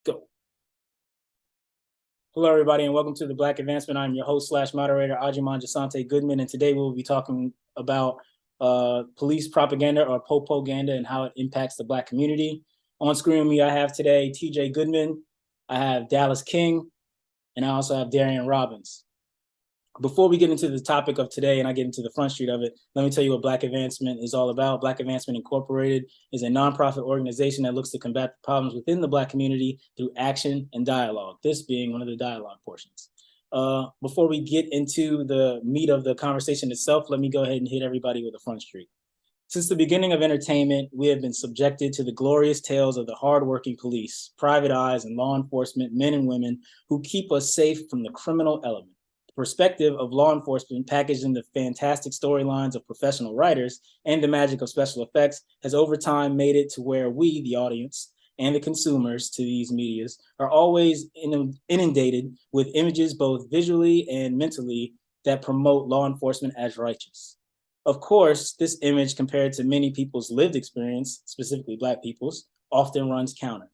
Go. Hello, everybody, and welcome to the Black Advancement. I'm your host / moderator, Ajuman Jasante Goodman, and today we'll be talking about police propaganda or Po-Po-Ganda and how it impacts the Black community. On screen with me, I have today TJ Goodman, I have Dallas King, and I also have Darian Robbins. Before we get into the topic of today and I get into the front street of it, let me tell you what Black Advancement is all about. Black Advancement Incorporated is a nonprofit organization that looks to combat the problems within the Black community through action and dialogue, this being one of the dialogue portions. Before we get into the meat of the conversation itself, let me go ahead and hit everybody with a front street. Since the beginning of entertainment, we have been subjected to the glorious tales of the hardworking police, private eyes, and law enforcement men and women who keep us safe from the criminal element. Perspective of law enforcement packaged in the fantastic storylines of professional writers and the magic of special effects has over time made it to where we, the audience, and the consumers to these medias are always inundated with images both visually and mentally that promote law enforcement as righteous. Of course, this image compared to many people's lived experience, specifically Black people's, often runs counter.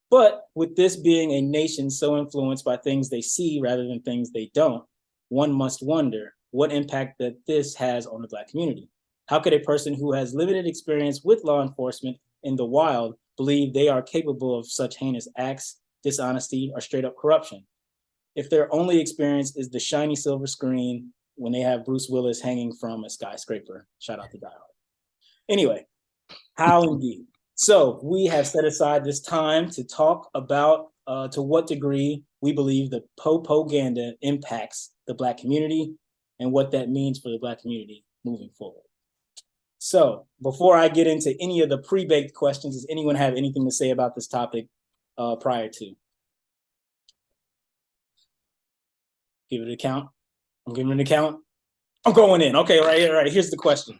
But with this being a nation so influenced by things they see rather than things they don't, one must wonder what impact that this has on the Black community. How could a person who has limited experience with law enforcement in the wild believe they are capable of such heinous acts, dishonesty, or straight up corruption? If their only experience is the shiny silver screen when they have Bruce Willis hanging from a skyscraper. Shout out to Die Hard. Anyway, how indeed? So we have set aside this time to talk about to what degree we believe the Po-Po-Ganda impacts the Black community and what that means for the Black community moving forward. So before I get into any of the pre-baked questions, does anyone have anything to say about this topic prior to? Give it a count. I'm giving it an account. I'm going in. Okay, right. Here's the question.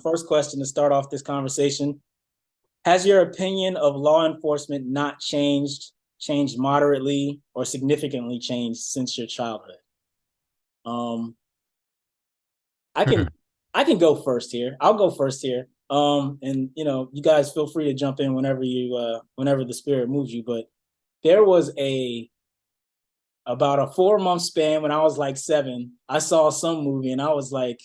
First question to start off this conversation. Has your opinion of law enforcement not changed moderately, or significantly changed since your childhood? I can go first here. I'll go first here. And you guys feel free to jump in whenever the spirit moves you. But there was about a 4-month span when I was like 7. I saw some movie and I was like,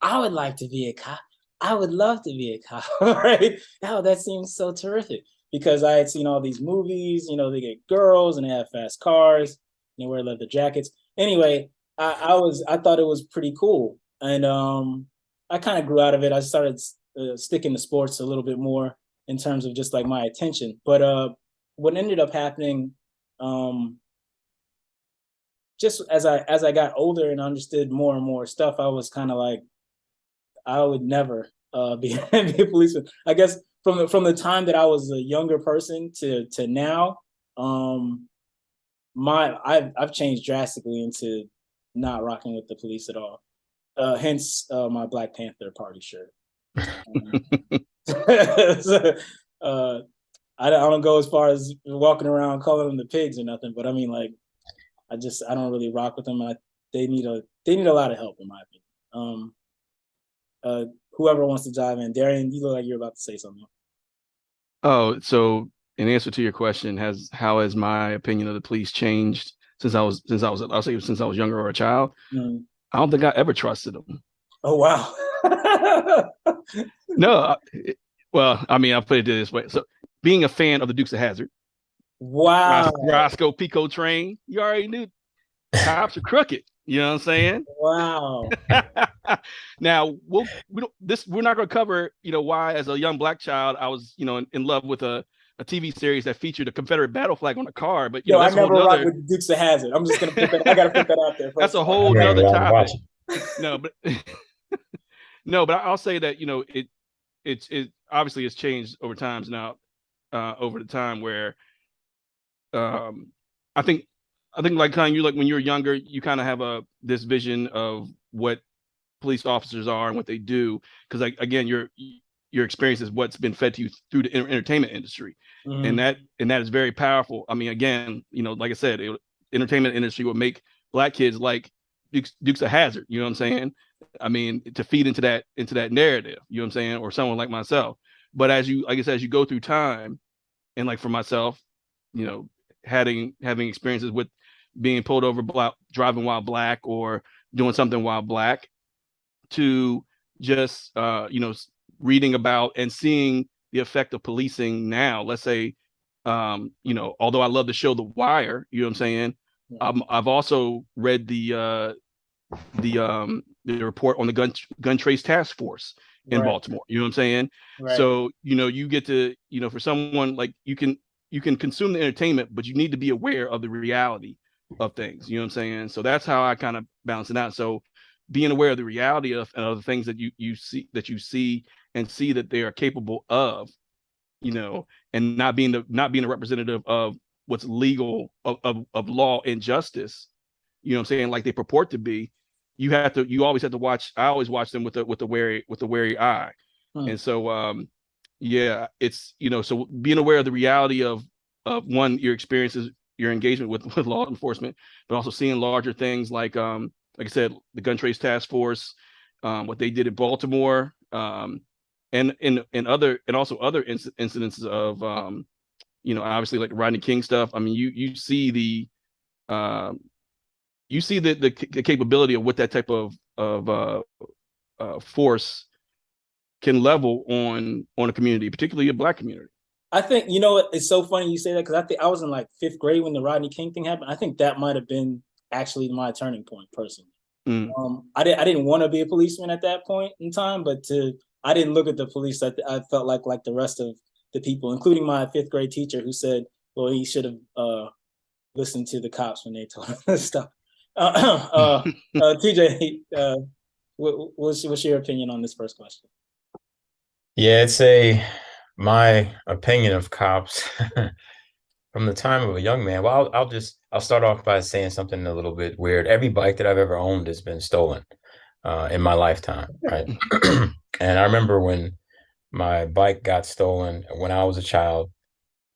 I would like to be a cop. I would love to be a cop, right? Oh, that seems so terrific because I had seen all these movies, they get girls and they have fast cars, and they wear leather jackets. Anyway, I thought it was pretty cool. And I kind of grew out of it. I started sticking to sports a little bit more in terms of just like my attention. But what ended up happening, just as I got older and understood more and more stuff, I was kind of like, I would never be a policeman. I guess from the time that I was a younger person to now, I've changed drastically into not rocking with the police at all. Hence my Black Panther Party shirt. I don't go as far as walking around calling them the pigs or nothing, but I mean, like, I don't really rock with them. They need a lot of help in my opinion. Whoever wants to dive in. Darian, you look like you're about to say something. Oh, so in answer to your question, how has my opinion of the police changed since I was younger or a child? Mm. I don't think I ever trusted them. Oh wow. No, well, I mean, I'll put it this way. So being a fan of the Dukes of Hazzard. Wow. Roscoe Pico train, you already knew cops are crooked. You know what I'm saying? Wow. Now we're not going to cover why as a young Black child I was in love with a TV series that featured a Confederate battle flag on a car. But I never rocked with Dukes of Hazzard. I'm just gonna put that. I gotta put that out there. That's a whole nother topic. No, but I'll say that it obviously has changed over times now. Over the time where I think like kind of you, like when you're younger, you kind of have this vision of what police officers are and what they do, because like again your experience is what's been fed to you through the entertainment industry. Mm-hmm. and that is very powerful. I mean, again, like I said, entertainment industry will make Black kids like Dukes of Hazzard, you know what I'm saying? I mean, to feed into that narrative, you know what I'm saying, or someone like myself. But as you go through time, and like for myself, you know, having experiences with being pulled over driving while black or doing something while black, to just reading about and seeing the effect of policing now. Let's say, although I love the show The Wire, you know what I'm saying, I've also read the report on the gun trace task force in Baltimore. You know what I'm saying? Right. So you get to, for someone like, you can consume the entertainment, but you need to be aware of the reality of things. You know what I'm saying? So that's how I kind of balance it out. So being aware of the reality of the things that you see and see that they are capable of, and not being a representative of what's legal of law and justice, you know what I'm saying, like they purport to be. You always have to watch. I always watch them with a wary eye. And so it's, so being aware of the reality of one, your experiences, your engagement with law enforcement, but also seeing larger things like I said, the gun trace task force, what they did in Baltimore, and also other incidences of obviously like the Rodney King stuff. I mean, you see the capability of what that type of force can level on a community, particularly a black community. I think, it's so funny you say that, because I think I was in like 5th grade when the Rodney King thing happened. I think that might have been actually my turning point personally. I didn't want to be a policeman at that point in time, but I didn't look at the police. I felt like the rest of the people, including my 5th grade teacher, who said, well, he should have listened to the cops when they told him this stuff. TJ, what's your opinion on this first question? Yeah, my opinion of cops from the time of a young man. Well, I'll start off by saying something a little bit weird. Every bike that I've ever owned has been stolen in my lifetime, right? And I remember when my bike got stolen when I was a child,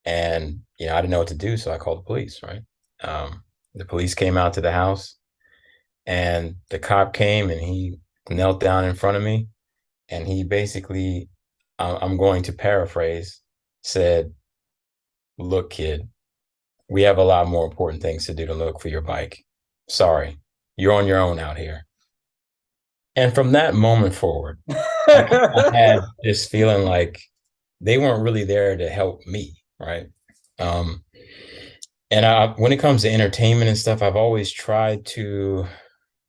and I didn't know what to do, so I called the police, right? The police came out to the house, and the cop came and he knelt down in front of me, and he basically, I'm going to paraphrase, said, "Look, kid, we have a lot more important things to do than look for your bike. Sorry, you're on your own out here." And from that moment forward, I had this feeling like they weren't really there to help me, right? And when it comes to entertainment and stuff, I've always tried to,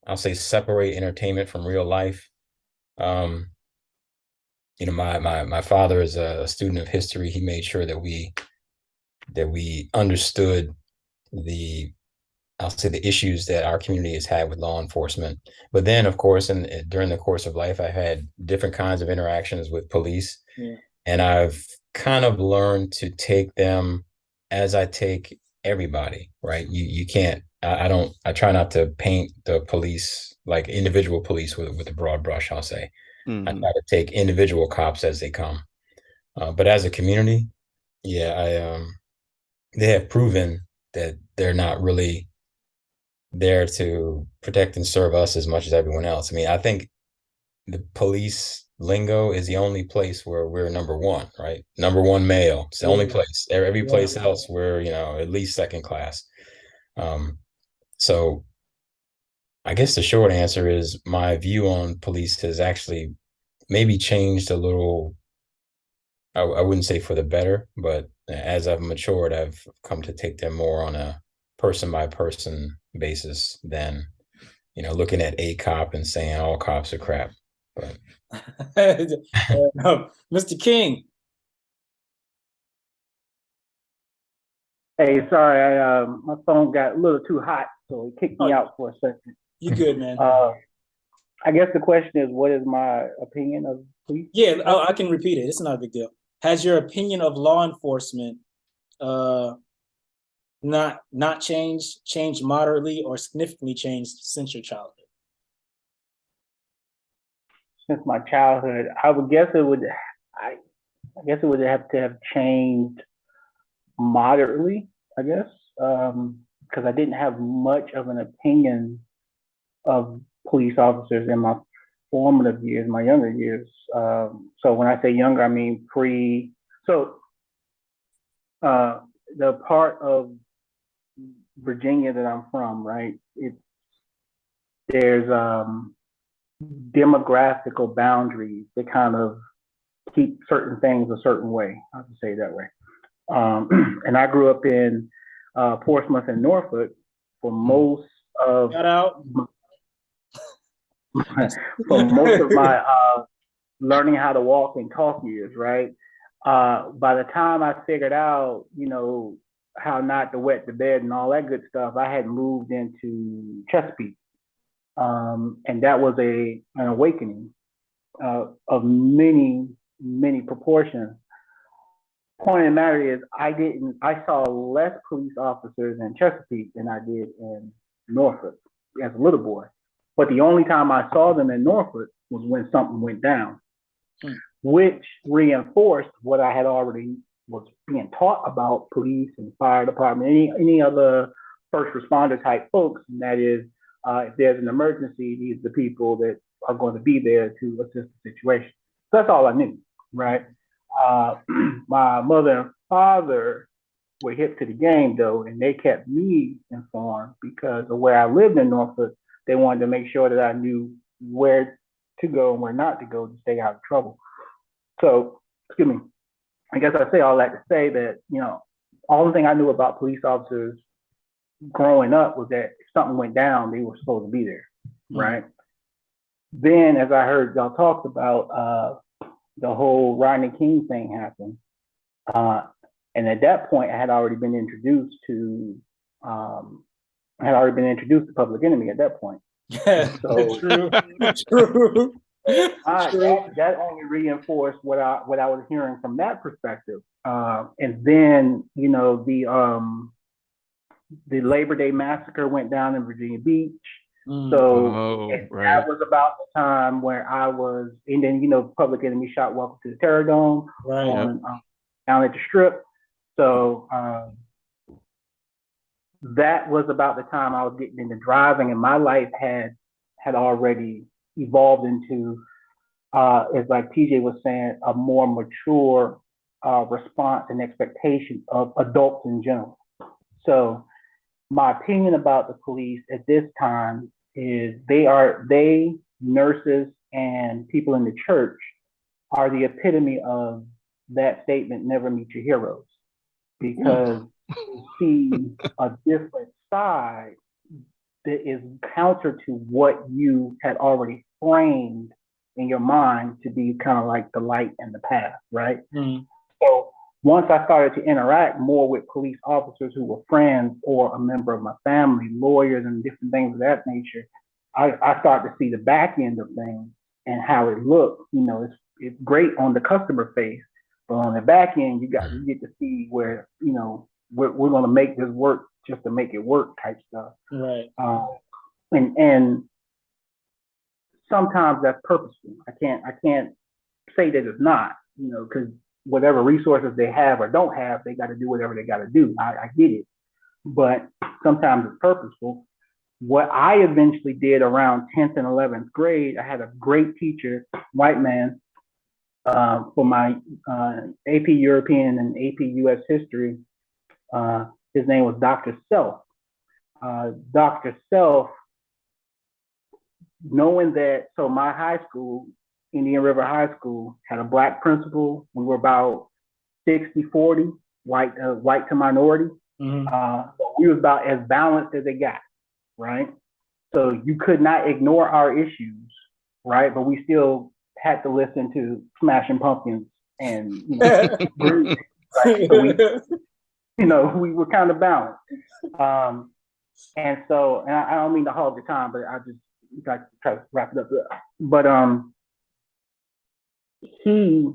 I'll say, separate entertainment from real life. My father is a student of history. He made sure that we understood I'll say the issues that our community has had with law enforcement. But then, of course, during the course of life, I've had different kinds of interactions with police. Yeah. And I've kind of learned to take them as I take everybody, right? You can't, I try not to paint the police, like individual police, with a broad brush, I'll say. I try to take individual cops as they come. But as a community, yeah, they have proven that they're not really there to protect and serve us as much as everyone else. I mean, I think the police lingo is the only place where we're number one, right? Number one male. It's the only place. Every place else, we're, at least second class. So I guess the short answer is my view on police has actually maybe changed a little. I wouldn't say for the better, but as I've matured, I've come to take them more on a person by person basis than, looking at a cop and saying all cops are crap. But Mr. King. Hey, sorry, my phone got a little too hot, so it kicked me out for a second. You good, man? I guess the question is, what is my opinion of police? Yeah, I can repeat it. It's not a big deal. Has your opinion of law enforcement not changed moderately or significantly changed since your childhood? Since my childhood, I would guess it would. I guess it would have to have changed moderately, I guess, because I didn't have much of an opinion of police officers in my formative years, my younger years. So when I say younger, I mean the part of Virginia that I'm from, right? There's demographical boundaries that kind of keep certain things a certain way. I have to say it that way. And I grew up in Portsmouth and Norfolk for most of Shout out. for most of my learning how to walk and talk years, right? By the time I figured out, how not to wet the bed and all that good stuff, I had moved into Chesapeake. And that was an awakening of many, many proportions. Point of the matter is, I saw less police officers in Chesapeake than I did in Norfolk as a little boy. But the only time I saw them in Norfolk was when something went down, which reinforced what I had already was being taught about police and fire department, any other first responder type folks. And that is, if there's an emergency, these are the people that are going to be there to assist the situation. So that's all I knew, right? My mother and father were hip to the game though, and they kept me informed because of where I lived in Norfolk. They wanted to make sure that I knew where to go and where not to go to stay out of trouble. So, excuse me, I guess I say all that to say that, all the thing I knew about police officers growing up was that if something went down, they were supposed to be there, right? Then, as I heard y'all talk about, the whole Rodney King thing happened. And at that point, I had already been introduced to Public Enemy at that point. Yeah, so, true. True. That only reinforced what I was hearing from that perspective. And then, the Labor Day massacre went down in Virginia Beach. So that was about the time where I was, and then, Public Enemy shot Welcome to the Terror Dome down at the Strip. So that was about the time I was getting into driving, and my life had already evolved into, as like TJ was saying, a more mature response and expectation of adults in general. So my opinion about the police at this time is they, nurses, and people in the church are the epitome of that statement, never meet your heroes, because you see a different side that is counter to what you had already framed in your mind to be kind of like the light and the path, right? So once I started to interact more with police officers who were friends or a member of my family, lawyers and different things of that nature, I started to see the back end of things and how it looked. It's great on the customer face, but on the back end, you get to see where, we're going to make this work just to make it work type stuff. Right. And sometimes that's purposeful. I can't say that it's not, because whatever resources they have or don't have, they got to do whatever they got to do. I get it, but sometimes it's purposeful. What I eventually did around 10th and 11th grade, I had a great teacher, white man, for my AP European and AP US history. His name was Dr. Self. Dr. Self, knowing that, so my high school, Indian River High School, had a black principal. We were about 60-40, white to minority. We was about as balanced as it got, right? So you could not ignore our issues, right? But we still had to listen to Smashing Pumpkins and, Bruce, right? So we were kind of balanced. And so, and I don't mean to hog the time, but I just got to try to wrap it up. But he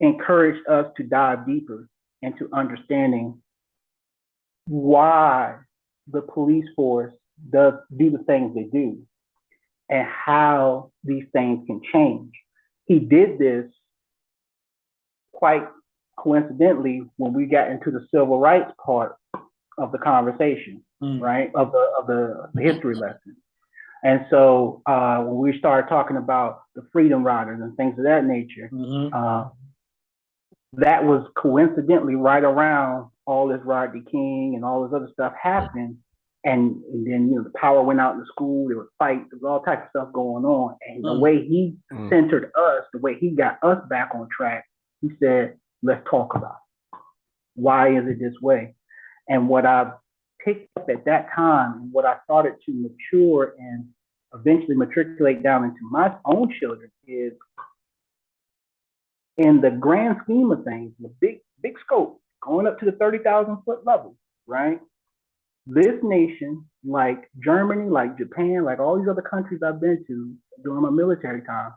encouraged us to dive deeper into understanding why the police force do the things they do and how these things can change. He did this quite coincidentally when we got into the civil rights part of the conversation, right? Of the history lesson. And so when we started talking about the Freedom Riders and things of that nature, that was coincidentally right around all this Rodney King and all this other stuff happened. And then, the power went out in the school, there was fights, there was all types of stuff going on. And the way he centered us, the way he got us back on track, he said, let's talk about it. Why is it this way? And what I picked up at that time, and what I started to mature and eventually matriculate down into my own children, is in the grand scheme of things, the big scope, going up to the 30,000 foot level, right? This nation, like Germany, like Japan, like all these other countries I've been to during my military time,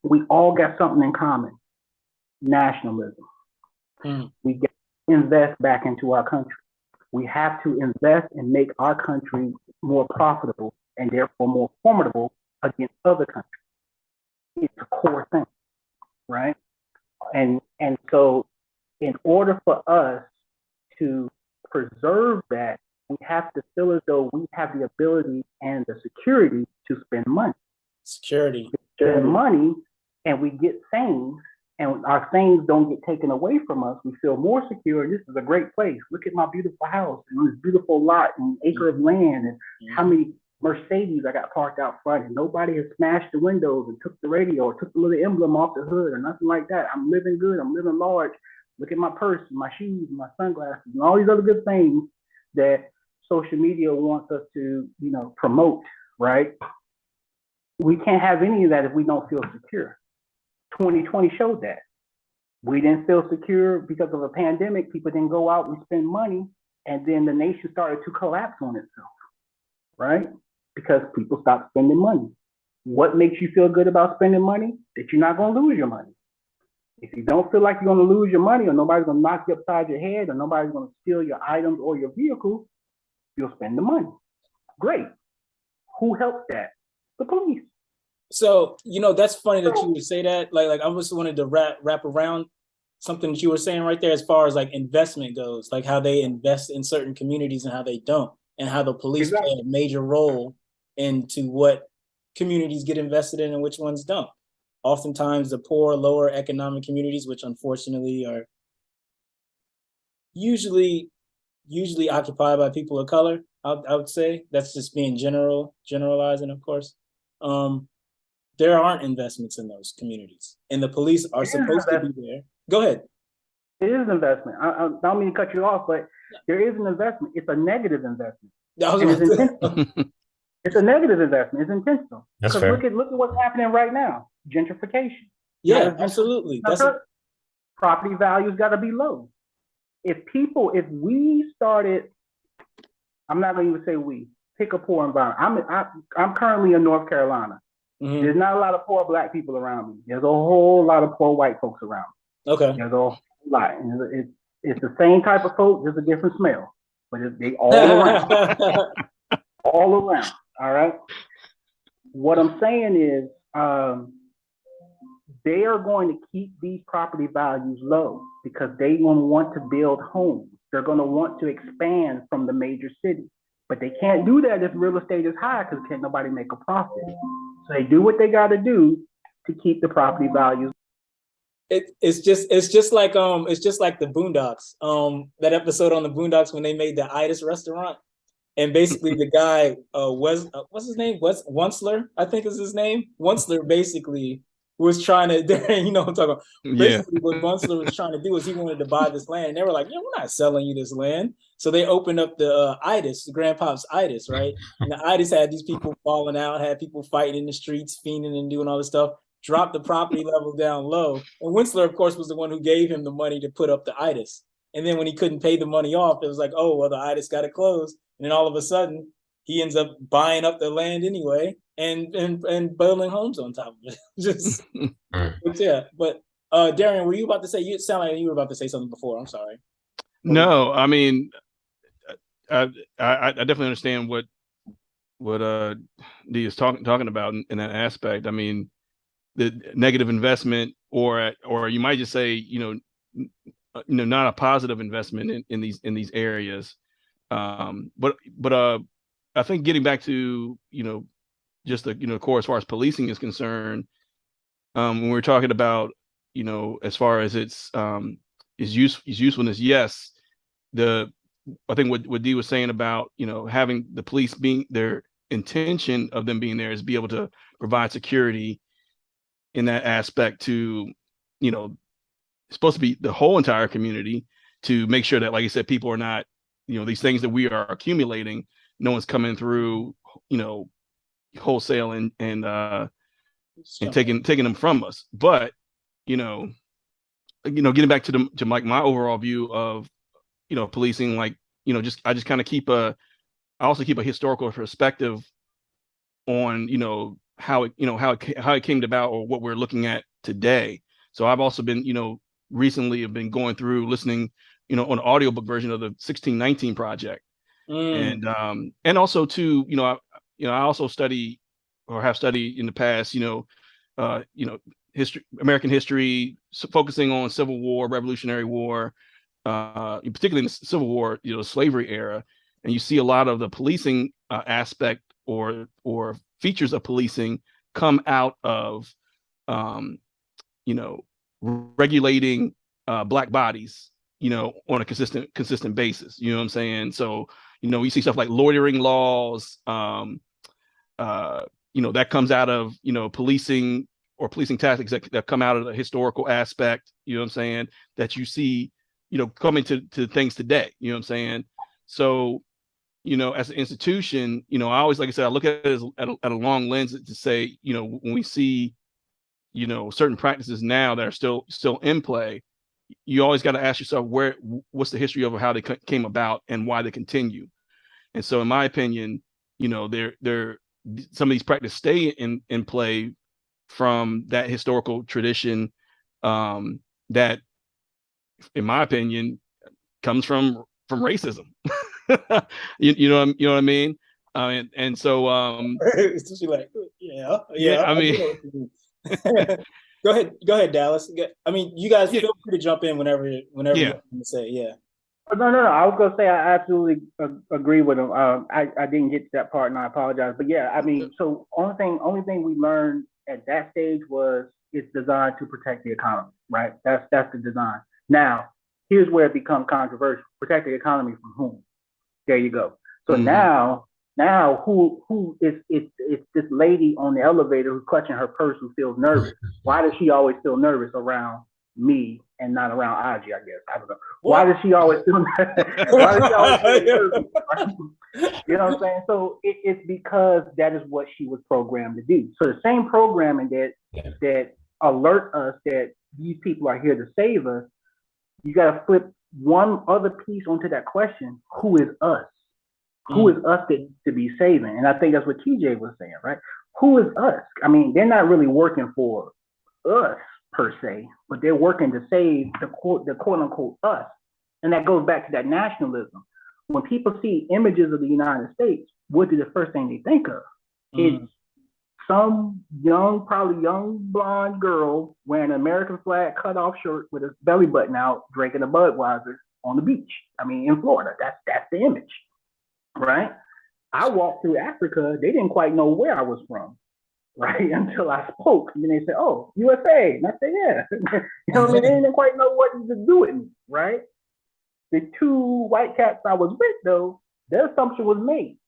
we all got something in common: nationalism. We got to invest back into our country. We have to invest and make our country more profitable and therefore more formidable against other countries. It's a core thing, right? And so in order for us to preserve that, we have to feel as though we have the ability and the security to spend money. Spend money, and we get things, and our things don't get taken away from us. We feel more secure. This is a great place. Look at my beautiful house and this beautiful lot and acre of land, and how many Mercedes I got parked out front, and nobody has smashed the windows and took the radio or took the little emblem off the hood or nothing like that. I'm living good. I'm living large. Look at my purse, and my shoes, and my sunglasses, and all these other good things that social media wants us to, promote, right? We can't have any of that if we don't feel secure. 2020 showed that. We didn't feel secure because of a pandemic. People didn't go out and spend money, and then the nation started to collapse on itself, right? Because people stopped spending money. What makes you feel good about spending money? That you're not going to lose your money. If you don't feel like you're going to lose your money, or nobody's going to knock you upside your head, or nobody's going to steal your items or your vehicle, you'll spend the money. Great. Who helps that? The police. So, that's funny that you would say that. Like I just wanted to wrap around something that you were saying right there as far as like investment goes, like how they invest in certain communities and how they don't, and how the police play a major role into what communities get invested in and which ones don't. Oftentimes the poor, lower economic communities, which unfortunately are usually occupied by people of color, I would say. That's just being generalizing, of course. There aren't investments in those communities, and the police are supposed to be there. Go ahead. It is an investment. I don't mean to cut you off, but there is an investment. It's a negative investment. It's intentional. It's a negative investment. It's intentional. That's fair. Look at what's happening right now. Gentrification. Yeah, absolutely. Property values got to be low. If we started, I'm not going to even say we, pick a poor environment. I'm currently in North Carolina. Mm-hmm. There's not a lot of poor Black people around me. There's a whole lot of poor white folks around me. Okay. There's a whole lot. It's the same type of folk, just a different smell. But they all around. All around. All right. What I'm saying is, they are going to keep these property values low because they're going to want to build homes. They're going to want to expand from the major cities. But they can't do that if real estate is high because can't nobody make a profit. So they do what they got to do to keep the property values. It's just like the Boondocks. That episode on the Boondocks when they made the Itis restaurant, and basically the guy what's his name? Wunsler, I think is his name. Wunsler basically was trying to, you know what I'm talking about. Basically, what Wunsler was trying to do is he wanted to buy this land. And they were like, yeah, we're not selling you this land. So they opened up the Itis, the Grandpop's Itis, right? And the Itis had these people falling out, had people fighting in the streets, fiending and doing all this stuff, dropped the property level down low. And Winsler, of course, was the one who gave him the money to put up the Itis. And then when he couldn't pay the money off, it was like, oh, well, the Itis got to close. And then all of a sudden, he ends up buying up the land anyway and building homes on top of it. Just, but yeah. But Darian, were you about to say? You sound like you were about to say something before. I'm sorry. No, I mean, I definitely understand what D is talking about in that aspect. I mean, the negative investment, or you might just say, not a positive investment in these areas. But I think getting back to, just the, core as far as policing is concerned, when we're talking about as far as its usefulness, yes. I think what Dee was saying about, having the police being their intention of them being there is be able to provide security in that aspect to, it's supposed to be the whole entire community, to make sure that, like I said, people are not, these things that we are accumulating, no one's coming through, wholesale and taking them from us. But, getting back to like my overall view of, policing, like, I just kind of I also keep a historical perspective on, how it came about, or what we're looking at today. So I've also been, recently have been going through listening, on an audiobook version of the 1619 Project. And also too, I also study, or have studied in the past, history, American history, focusing on Civil War, Revolutionary War, particularly in the Civil War, slavery era. And you see a lot of the policing aspect or features of policing come out of, regulating Black bodies, on a consistent basis. You know what I'm saying? So, we see stuff like loitering laws, that comes out of, policing or policing tactics that come out of the historical aspect, you know what I'm saying, that you see, coming to things today, you know what I'm saying? So, as an institution, I always, like I said, I look at it at a long lens to say, when we see, certain practices now that are still in play, you always got to ask yourself, what's the history of how they came about and why they continue. And so, in my opinion, some of these practices stay in play from that historical tradition, that, in my opinion, comes from racism. you know what I mean? And so, She's like, yeah. I mean, go ahead, Dallas. I mean, you guys feel free to jump in whenever you want to say. Yeah. No. I was gonna say I absolutely agree with him. I didn't get to that part, and I apologize. But yeah, I mean, so only thing we learned at that stage was it's designed to protect the economy, right? That's the design. Now, here's where it becomes controversial. Protect the economy from whom? There you go. So now who is this lady on the elevator who's clutching her purse who feels nervous? Why does she always feel nervous around me and not around Aji, I guess? I don't know. Why does she always feel nervous? You know what I'm saying? So it's because that is what she was programmed to do. So the same programming that alert us that these people are here to save us, you got to flip one other piece onto that question: who is us? Who is us to be saving? And I think that's what TJ was saying, right? Who is us? I mean, they're not really working for us per se, but they're working to save the quote unquote us. And that goes back to that nationalism. When people see images of the United States, what is the first thing they think of? It's some probably young blonde girl wearing an American flag cutoff shirt with a belly button out, drinking a Budweiser on the beach. I mean, in Florida, that's the image, right? I walked through Africa, they didn't quite know where I was from, right? Until I spoke. And then they said, "Oh, USA." And I said, "Yeah." You know what I mean? They didn't quite know what to do with me, right? The two white cats I was with, though, their assumption was made,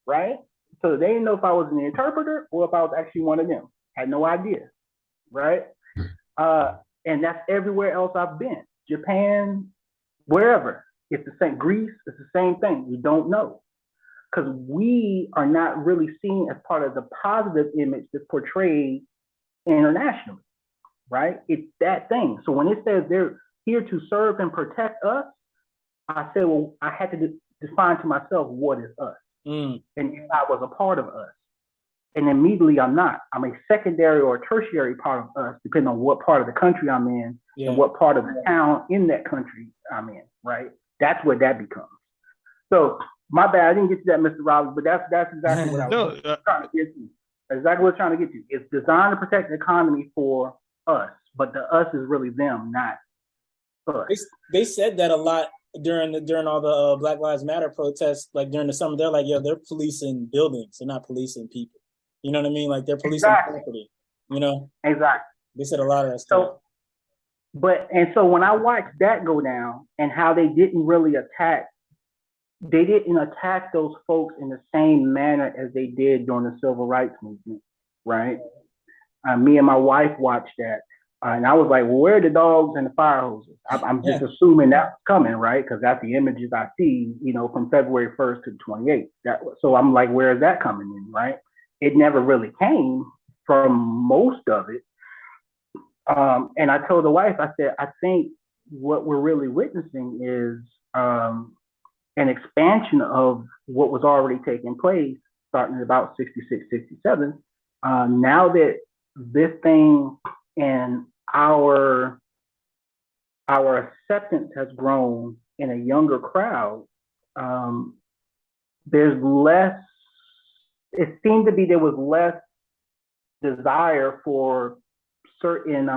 right? So they didn't know if I was an interpreter or if I was actually one of them. Had no idea, right? And that's everywhere else I've been. Japan, wherever. It's the same. Greece, it's the same thing. We don't know. Because we are not really seen as part of the positive image that's portrayed internationally, right? It's that thing. So when it says they're here to serve and protect us, I said, well, I had to define to myself what is us. And if I was a part of us. And immediately I'm not. I'm a secondary or a tertiary part of us, depending on what part of the country I'm in and what part of the town in that country I'm in, right? That's what that becomes. So my bad, I didn't get to that, Mr. Robbins, but that's exactly what I was trying to get to. That's exactly what I'm trying to get to. It's designed to protect the economy for us, but the us is really them, not us. They said that a lot during all the Black Lives Matter protests, like during the summer. They're like, they're policing buildings, they're not policing people. You know what I mean? Like they're policing property. You know? Exactly. They said a lot of that stuff. and so when I watched that go down and how they didn't attack those folks in the same manner as they did during the civil rights movement, right? Me and my wife watched that, and I was like, well, where are the dogs and the fire hoses? I'm just assuming that's coming, right? Because that's the images I see, from February 1st to the 28th. So I'm like, where is that coming in, right? It never really came from most of it. And I told the wife, I said, I think what we're really witnessing is an expansion of what was already taking place starting at about 66, 67. Now that this thing and our acceptance has grown in a younger crowd, there's less, it seemed to be there was less desire for certain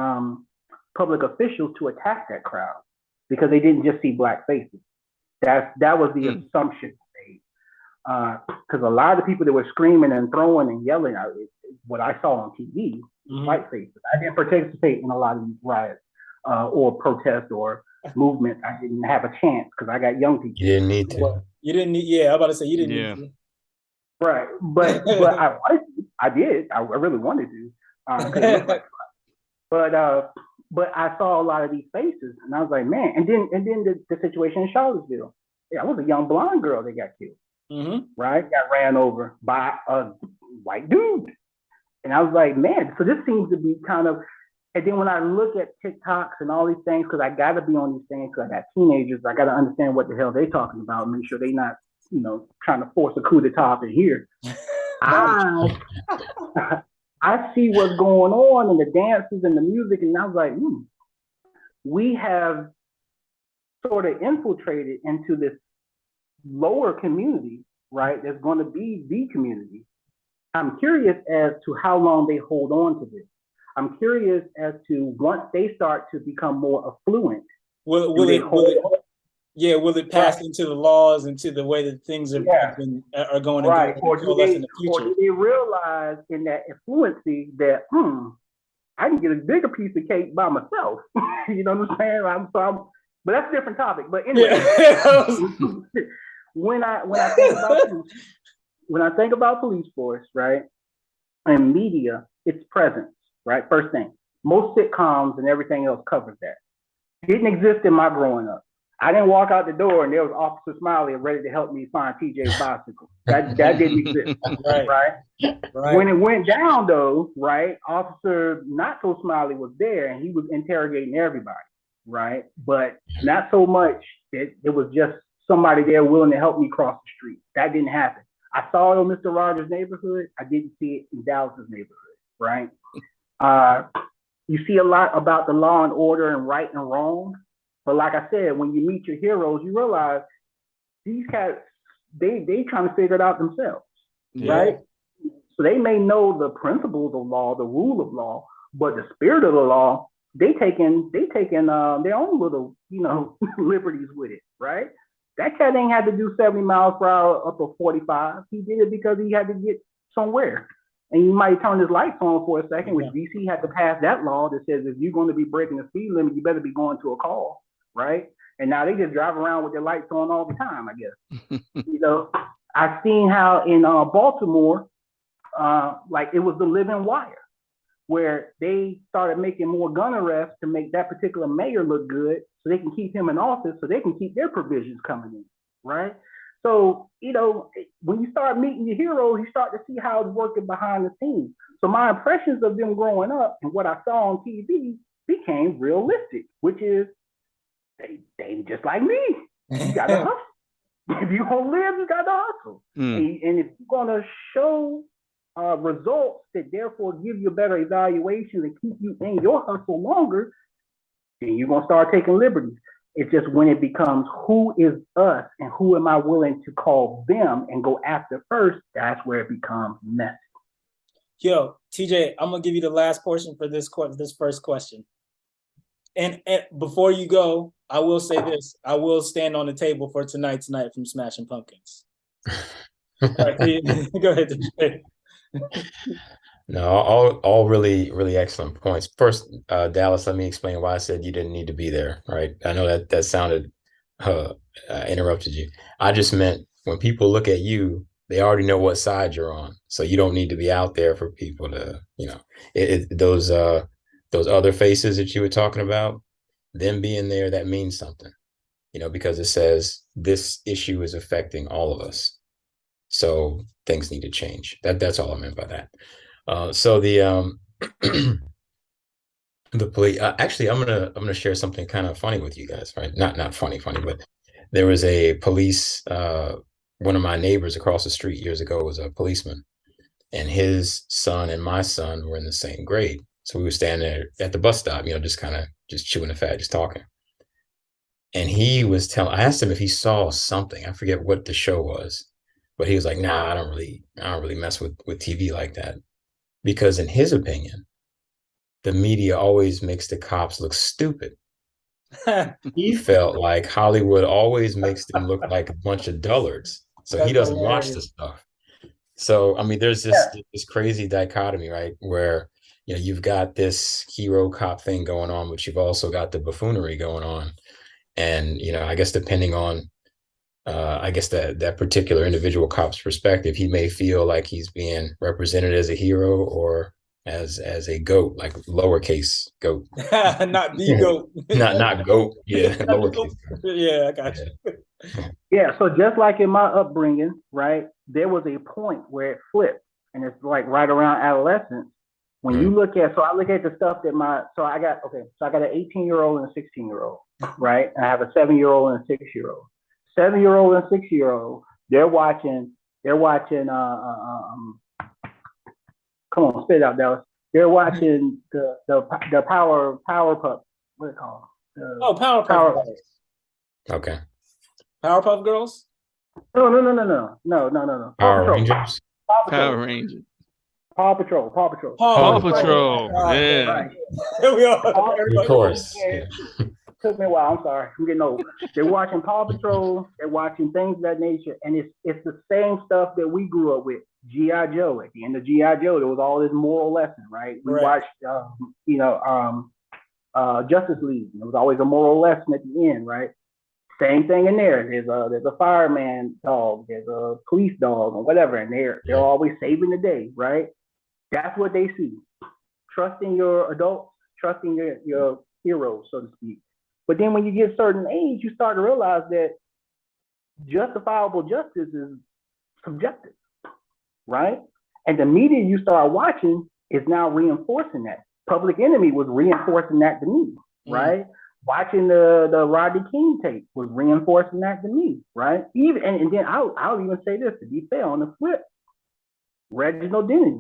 public officials to attack that crowd because they didn't just see black faces. That was the assumption made. Because a lot of the people that were screaming and throwing and yelling, what I saw on TV, white faces. I didn't participate in a lot of these riots or protests or movements. I didn't have a chance because I got young people. You didn't need to. You didn't need. Yeah, I'm about to say you didn't need to. Right, but I wanted to. I did. I really wanted to. It looked like fun. But I saw a lot of these faces, and I was like, man. And then the situation in Charlottesville. Yeah, I was a young blonde girl that got killed. Right, got ran over by a white dude, and I was like, man. So this seems to be kind of. And then when I look at TikToks and all these things, because I got to be on these things, because I got teenagers, I got to understand what the hell they're talking about, make sure they're not, trying to force a coup d'etat up in here. I see what's going on and the dances and the music, and I was like, we have sort of infiltrated into this lower community, right? There's going to be the community. I'm curious as to how long they hold on to this. I'm curious as to once they start to become more affluent. Will it pass into the laws, into the way that things are going right. to coalesce in the future? Or do they realize in that affluency that I can get a bigger piece of cake by myself? You know what I'm saying? But that's a different topic. But anyway, when I think about police force, right, and media, it's presence. Right, first thing, most sitcoms and everything else covers that. Didn't exist in my growing up. I didn't walk out the door and there was Officer Smiley ready to help me find TJ's bicycle. That didn't exist. Right. When it went down though, right, Officer Not So Smiley was there and he was interrogating everybody, right? But not so much. It was just somebody there willing to help me cross the street. That didn't happen. I saw it in Mr. Rogers' neighborhood. I didn't see it in Dallas's neighborhood, right? You see a lot about the law and order and right and wrong. But like I said, when you meet your heroes, you realize these cats, they trying to figure it out themselves, right? So they may know the principles of law, the rule of law, but the spirit of the law, they taking their own little, liberties with it, right? That cat ain't had to do 70 miles per hour up to 45. He did it because he had to get somewhere. And you might turn his lights on for a second, which DC had to pass that law that says if you're going to be breaking the speed limit, you better be going to a call, right? And now they just drive around with their lights on all the time, I guess. I've seen how in Baltimore, like it was the living wire, where they started making more gun arrests to make that particular mayor look good so they can keep him in office so they can keep their provisions coming in, right? So, when you start meeting your heroes, you start to see how it's working behind the scenes. So my impressions of them growing up and what I saw on TV became realistic, which is they just like me. You got to hustle. If you're going to live, you got to hustle. And if you're going to show results that therefore give you better evaluations and keep you in your hustle longer, then you're going to start taking liberties. It's just when it becomes who is us and who am I willing to call them and go after first, that's where it becomes messy. Yo, TJ, I'm going to give you the last portion for this first question. And before you go, I will say this. I will stand on the table for Tonight's Night from Smashing Pumpkins. Right, go ahead, TJ. No, all really, really excellent points. First, Dallas, let me explain why I said you didn't need to be there, right? I know that sounded interrupted you. I just meant when people look at you, they already know what side you're on. So you don't need to be out there for people to, those other faces that you were talking about, them being there, that means something, because it says this issue is affecting all of us. So things need to change. That's all I meant by that. So the the police. Actually, I'm gonna share something kind of funny with you guys, right? Not funny, but there was a police. One of my neighbors across the street years ago was a policeman, and his son and my son were in the same grade. So we were standing there at the bus stop, just kind of just chewing the fat, just talking. And he was telling. I asked him if he saw something. I forget what the show was, but he was like, "Nah, I don't really mess with TV like that," because in his opinion, the media always makes the cops look stupid. He felt like Hollywood always makes them look like a bunch of dullards. So he doesn't watch the stuff. So, I mean, there's this crazy dichotomy, right? Where, you've got this hero cop thing going on, but you've also got the buffoonery going on. And, I guess depending on, that particular individual cop's perspective, he may feel like he's being represented as a hero or as a goat, like lowercase goat. Not the goat. not goat. Yeah, lowercase. Yeah, I got you. Yeah, so just like in my upbringing, right, there was a point where it flipped, and it's like right around adolescence. When you look at, so I look at the stuff that I got an 18-year-old and a 16-year-old, right? And I have a 7-year-old and a 6-year-old. 7-year-old and 6-year-old, they're watching, come on, spit it out, Dallas. They're watching the Powerpuff, what is it called? Powerpuff Girls. Okay. Powerpuff Girls? No. Power Rangers. Power Rangers. Paw Patrol. Paw Patrol. Yeah. Right. We all, Of course. Yeah. Took me a while. I'm sorry. I'm getting old. They're watching Paw Patrol. They're watching things of that nature, and it's the same stuff that we grew up with. G.I. Joe. At the end of G.I. Joe, there was all this moral lesson, right? We watched, Justice League. There was always a moral lesson at the end, right? Same thing in there. There's a fireman dog. There's a police dog, or whatever, and they're always saving the day, right? That's what they see. Trusting your adults, trusting your heroes, so to speak. But then when you get a certain age, you start to realize that justifiable justice is subjective, right? And the media you start watching is now reinforcing that. Public Enemy was reinforcing that to me, right? Watching the Rodney King tape was reinforcing that to me, right? Even and then I'll even say this, to be fair, on the flip, Reginald Denny,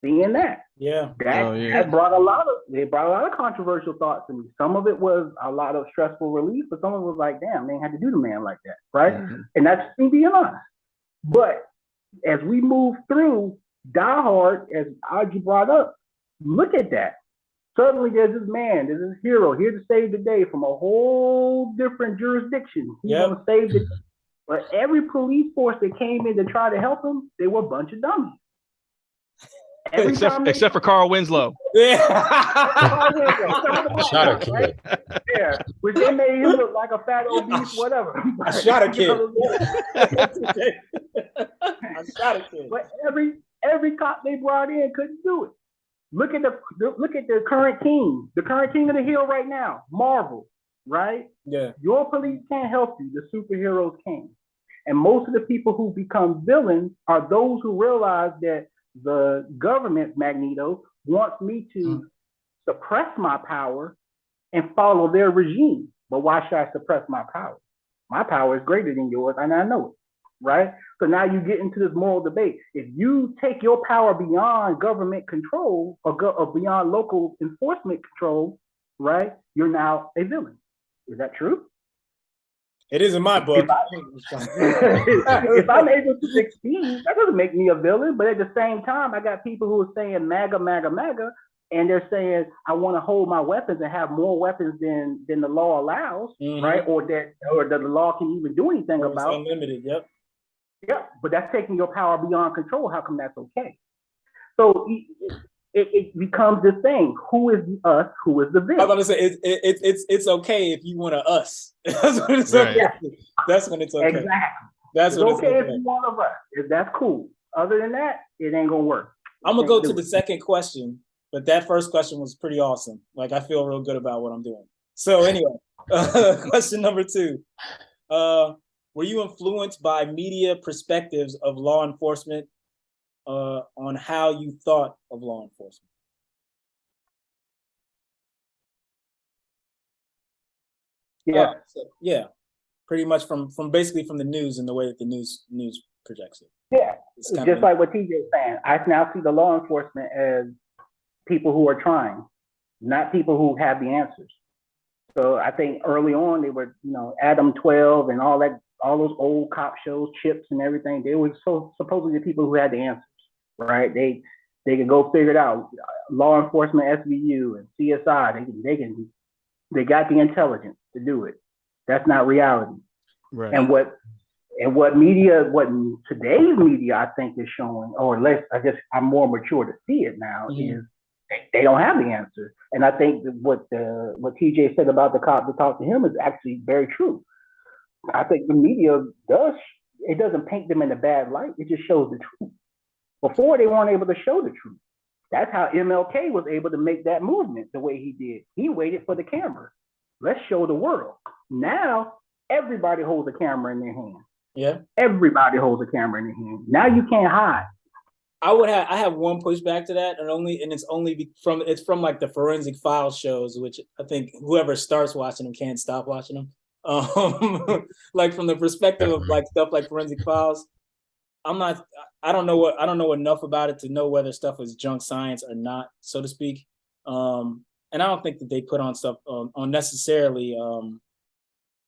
seeing that. That brought a lot of controversial thoughts to me. Some of it was a lot of stressful relief, but some of it was like, damn, they ain't had to do the man like that, right? And that's me being honest. But as we move through Die Hard, as Audrey brought up, look at that. Suddenly there's this hero here to save the day from a whole different jurisdiction. He's gonna save the day. But every police force that came in to try to help him, they were a bunch of dummies. Except for Carl Winslow. Yeah. Shot a kid. Yeah, which they made him look like a fat obese whatever. I shot a kid. But every cop they brought in couldn't do it. Look at the current king. The current king of the hill right now, Marvel, right? Yeah. Your police can't help you. The superheroes can. And most of the people who become villains are those who realize that the government, Magneto, wants me to suppress my power and follow their regime. But why should I suppress my power? My power is greater than yours, and I know it, right? So now you get into this moral debate. If you take your power beyond government control or beyond local enforcement control, right, you're now a villain. Is that true? It is in my book. If I'm able to succeed, that doesn't make me a villain. But at the same time, I got people who are saying MAGA, MAGA, MAGA, and they're saying I want to hold my weapons and have more weapons than the law allows, right? Or that the law can even do anything about. It's unlimited. Yep. Yeah, but that's taking your power beyond control. How come that's okay? So it becomes this thing. Who is the us? Who is the them? I was about to say it's okay if you want to us. That's when it's Right. okay. That's when it's okay. Exactly. That's It's when it's okay okay. if you one of us. If that's cool. Other than that, it ain't gonna work. I'm gonna go to the second question, but that first question was pretty awesome. Like I feel real good about what I'm doing. So anyway, question number 2. Were you influenced by media perspectives of law enforcement on how you thought of law enforcement? Yeah. Yeah, pretty much from basically from the news and the way that the news projects it. Yeah. It's kind Just of like what TJ is saying. I now see the law enforcement as people who are trying, not people who have the answers. So I think early on they were, Adam 12 and all those old cop shows, Chips and everything. They were supposedly the people who had the answers, right? They could go figure it out. Law enforcement, SVU and CSI, they got the intelligence to do it. That's not reality. Right. And what today's media I think is showing, or less, I guess I'm more mature to see it now, is they don't have the answer. And I think what TJ said about the cop to talk to him is actually very true. I think the media doesn't paint them in a bad light. It just shows the truth. Before they weren't able to show the truth. That's how MLK was able to make that movement the way he did. He waited for the camera. Let's show the world. Now everybody holds a camera in their hand. Yeah. Everybody holds a camera in their hand. Now you can't hide. I have one pushback to that, and it's from like the Forensic Files shows, which I think whoever starts watching them can't stop watching them. Like from the perspective of like stuff like Forensic Files, I don't know enough about it to know whether stuff is junk science or not, so to speak. And I don't think that they put on stuff on necessarily.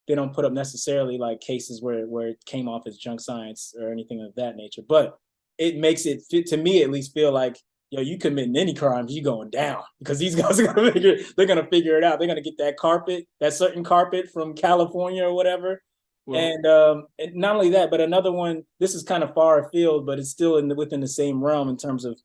They don't put up necessarily like cases where it came off as junk science or anything of that nature, but it makes it fit, to me at least, feel like, you committing any crimes, you going down, because these guys are gonna figure it out. They're gonna get that certain carpet from California or whatever. Well, and not only that, but another one, this is kind of far afield, but it's still within the same realm in terms of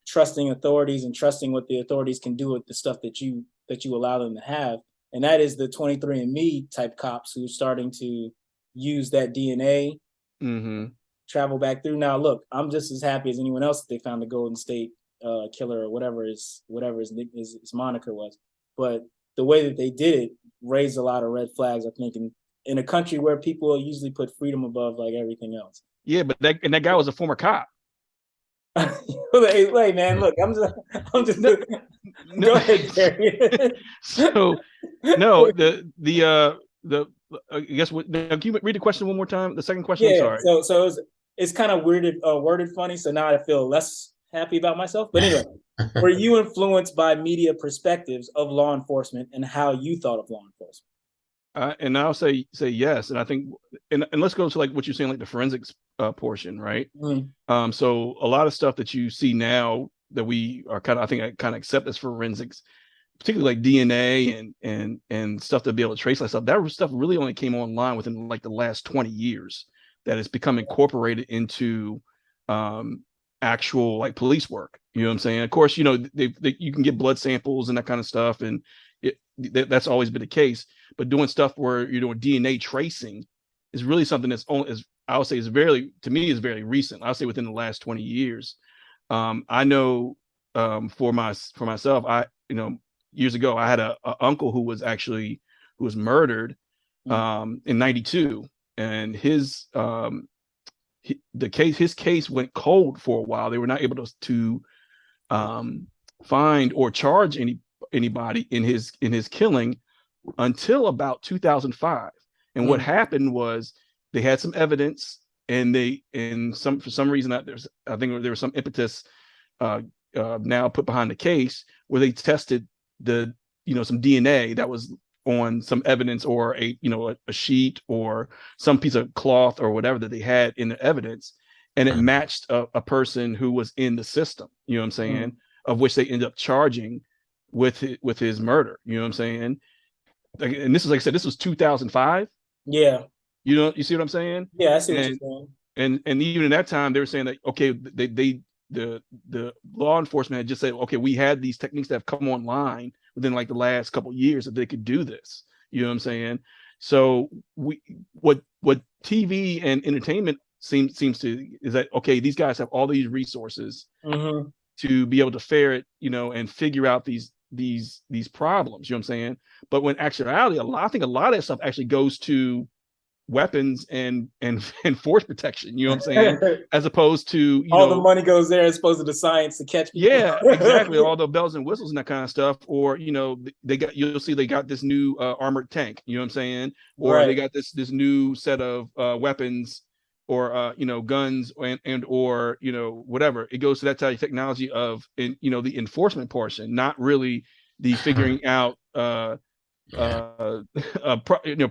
trusting authorities and trusting what the authorities can do with the stuff that you allow them to have. And that is the 23andMe type cops who are starting to use that DNA, travel back through. Now, look, I'm just as happy as anyone else that they found the Golden State killer or whatever his moniker was. But the way that they did it raised a lot of red flags, I think, in a country where people usually put freedom above like everything else. Yeah, but that guy was a former cop. Hey, man, look, I'm just go ahead, Terry. So no, the I guess can you read the question one more time? The second question. Yeah, sorry. So it's kind of worded funny, so now I feel less happy about myself. But anyway, were you influenced by media perspectives of law enforcement and how you thought of law enforcement? And I'll say yes, and I think and let's go to like what you're saying, like the forensics portion, right? So a lot of stuff that you see now that we are kind of accept as forensics, particularly like DNA and stuff to be able to trace that stuff. That stuff really only came online within like the last 20 years that it's become incorporated into actual like police work. You know what I'm saying? Of course, you can get blood samples and that kind of stuff, and that's always been the case. But doing stuff where you're doing DNA tracing is really something that's I would say is very recent. I'll say within the last 20 years. I know for myself, years ago, I had a uncle who was murdered in '92, and his case went cold for a while. They were not able to find or charge anybody in his killing until about 2005. And what happened was they had some evidence, and for some reason I think there was some impetus now put behind the case where they tested some DNA that was on some evidence, or a sheet or some piece of cloth or whatever that they had in the evidence, and it matched a person who was in the system, you know what I'm saying, of which they ended up charging with his murder, you know what I'm saying. And this is, like I said, this was 2005. Yeah. You see what I'm saying? Yeah, I see what you're saying. And even in that time, they were saying that, okay, the law enforcement had just said, okay, we had these techniques that have come online within like the last couple of years that they could do this. You know what I'm saying? So what TV and entertainment seems to is that, okay, these guys have all these resources to be able to ferret, and figure out these problems. You know what I'm saying? But when actuality, I think a lot of that stuff actually goes to weapons and force protection. You know what I'm saying? As opposed to all the money goes there as opposed to the science to catch people. Yeah, exactly. All the bells and whistles and that kind of stuff. Or you'll see they got this new armored tank. You know what I'm saying? Or they got this new set of weapons, or guns, and or whatever. It goes to that type of technology of the enforcement portion, not really the figuring out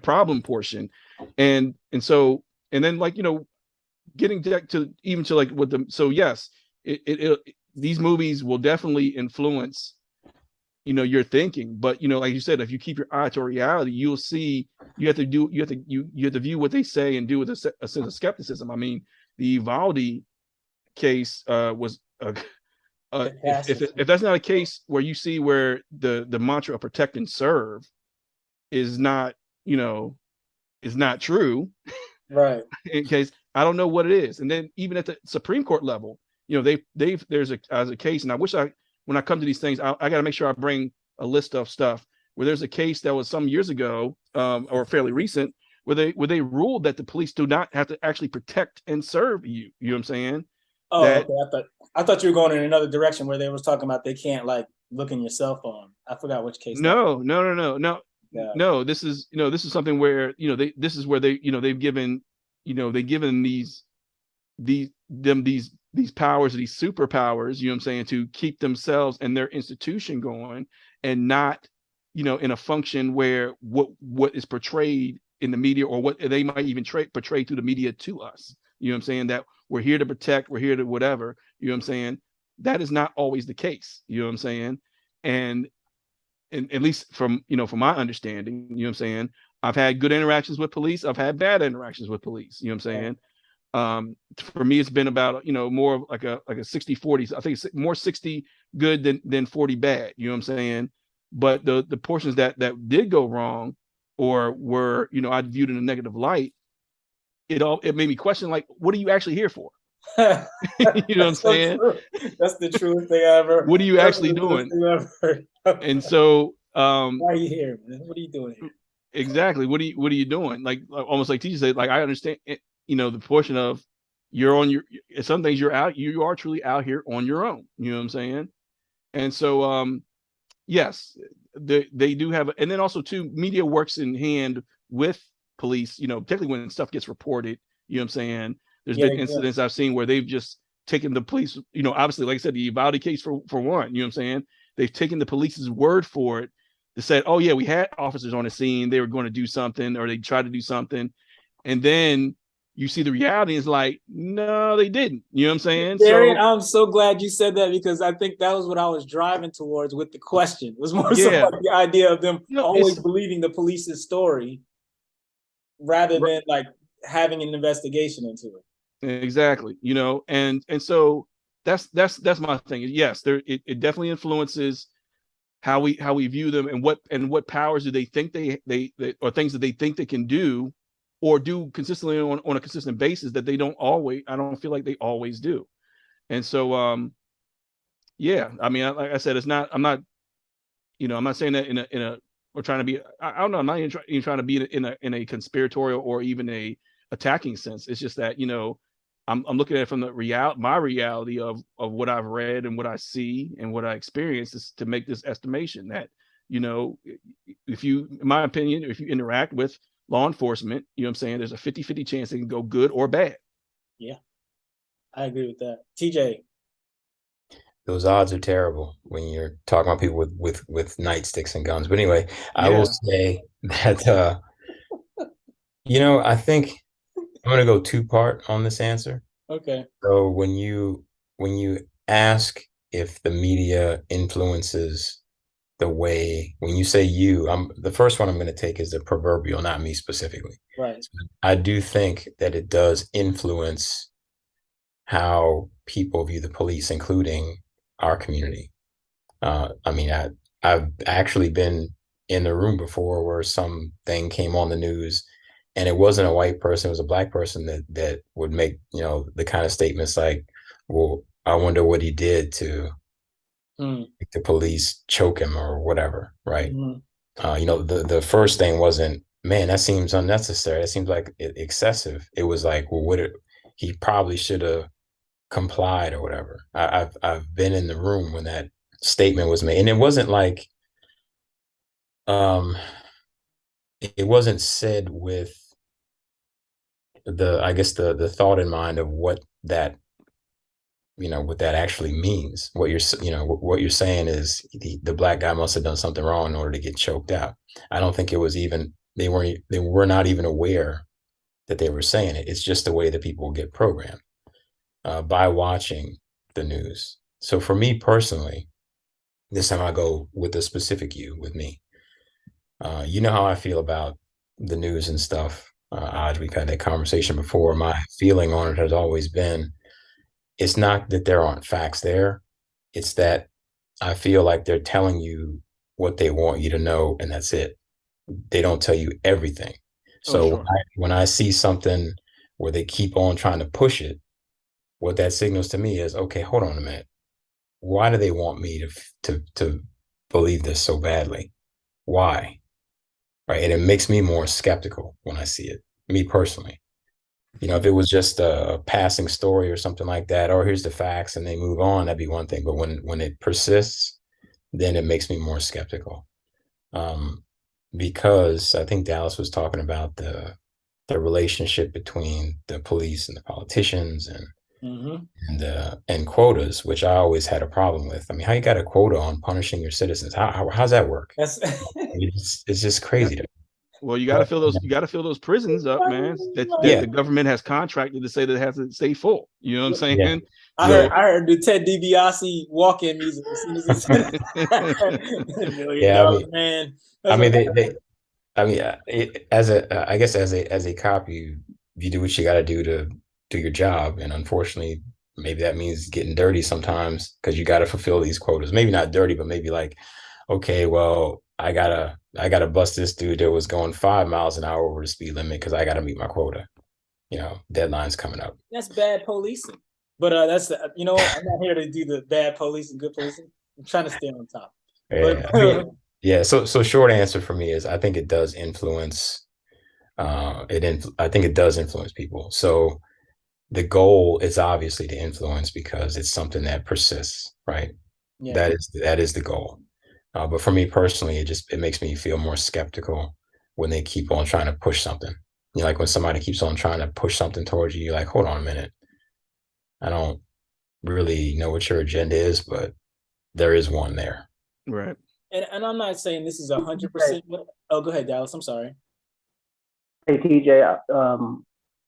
problem portion. And then getting back to even to like with them. So yes, these movies will definitely influence your thinking, but like you said, if you keep your eye to reality, you'll see you have to view what they say and do with a sense of skepticism. I mean, the Uvalde case was if that's not a case where you see where the mantra of protect and serve is not is not true, right? In case, I don't know what it is. And then even at the Supreme Court level, there's a case, and I wish when I come to these things, I got to make sure I bring a list of stuff where there's a case that was some years ago, or fairly recent, where they ruled that the police do not have to actually protect and serve you. You know what I'm saying? Oh, okay. I thought you were going in another direction where they was talking about they can't like look in your cell phone. I forgot which case. No. Yeah. No, this is something where this is where they've given these powers, these superpowers, you know what I'm saying, to keep themselves and their institution going, and not in a function where what is portrayed in the media, or what they might even portray through the media to us. You know what I'm saying? That we're here to protect, we're here to whatever. You know what I'm saying? That is not always the case. You know what I'm saying? And at least from my understanding, you know what I'm saying, I've had good interactions with police, I've had bad interactions with police. You know what I'm saying? For me, it's been about more like a 60-40. I think it's more 60 good than 40 bad. You know what I'm saying? But the portions that did go wrong, or were I viewed in a negative light, it made me question, like, what are you actually here for? You know what I'm saying? That's the truest thing ever. What are you actually doing? And so why are you here, man? What are you doing here? Exactly. What are you doing? Like almost like teacher said, like, I understand the portion of you're on your, some things you are truly out here on your own. You know what I'm saying? And so yes, they do have, and then also too, media works in hand with police, particularly when stuff gets reported. You know what I'm saying? There's been incidents I've seen where they've just taken the police, obviously, like I said, the Uvalde case for one, you know what I'm saying? They've taken the police's word for it to say, oh yeah, we had officers on the scene, they were going to do something, or they tried to do something. And then you see the reality is like, no, they didn't. You know what I'm saying? Darian, I'm so glad you said that, because I think that was what I was driving towards with the question. It was more so like the idea of them always believing the police's story rather than like having an investigation into it. Exactly. And so that's my thing. Yes, it definitely influences how we view them, and what powers do they think they or things that they think they can do, or do consistently on a consistent basis that they don't always, I don't feel like they always do. And so yeah, I mean, like I said, I'm not saying that in a or trying to be, I don't know, I'm not even trying to be in a conspiratorial or even a attacking sense. It's just that I'm looking at it from my reality of what I've read and what I see and what I experience, is to make this estimation that if you, in my opinion, if you interact with law enforcement, you know what I'm saying, there's a 50-50 chance it can go good or bad. Yeah, I agree with that. TJ. Those odds are terrible when you're talking about people with nightsticks and guns. But anyway, I will say that I think I'm going to go two-part on this answer. Okay. So when you ask if the media influences the way, when you say the first one I'm going to take is the proverbial, not me specifically. Right. So I do think that it does influence how people view the police, including our community. I mean, I've actually been in the room before where something came on the news, and it wasn't a white person, it was a black person that would make, the kind of statements like, well, I wonder what he did to make the police choke him or whatever, right? The first thing wasn't, man, that seems unnecessary. That seems like excessive. It was like, well, he probably should have complied or whatever. I've been in the room when that statement was made, and it wasn't like, it wasn't said with the thought in mind of what that actually means. What you're saying is the black guy must have done something wrong in order to get choked out. I don't think it was even, they were not even aware that they were saying it. It's just the way that people get programmed by watching the news. So for me personally, this time I go with the specific you with me. You know how I feel about the news and stuff. We've had that conversation before. My feeling on it has always been, it's not that there aren't facts there. It's that I feel like they're telling you what they want you to know, and that's it. They don't tell you everything. So sure. when I see something where they keep on trying to push it, what that signals to me is, okay, hold on a minute. Why do they want me to believe this so badly? Why? Right. And it makes me more skeptical when I see it, me personally. If it was just a passing story or something like that, or here's the facts and they move on, that'd be one thing. But when it persists, then it makes me more skeptical. Because I think Dallas was talking about the relationship between the police and the politicians and quotas, which I always had a problem with. I mean, how you got a quota on punishing your citizens? How's that work? It's just crazy to me. Well, you got to fill those prisons up, man. That the government has contracted to say that it has to stay full. You know what I'm saying? Yeah. I heard the Ted DiBiase walk-in music as soon as he said $1 million, man. As a cop, you do what you got to do to do your job, and unfortunately, maybe that means getting dirty sometimes because you got to fulfill these quotas. Maybe not dirty, but maybe like, okay, well, I gotta bust this dude that was going 5 miles an hour over the speed limit because I gotta meet my quota. Deadline's coming up. That's bad policing. But I'm not here to do the bad policing, good policing. I'm trying to stay on top. Yeah. So short answer for me is I think it does influence. I think it does influence people. So the goal is obviously to influence because it's something that persists, right? Yeah. That is the goal. But for me personally, it makes me feel more skeptical when they keep on trying to push something. Like when somebody keeps on trying to push something towards you, you're like, hold on a minute. I don't really know what your agenda is, but there is one there. Right. And I'm not saying this is 100%. Oh, go ahead, Dallas. I'm sorry. Hey, TJ,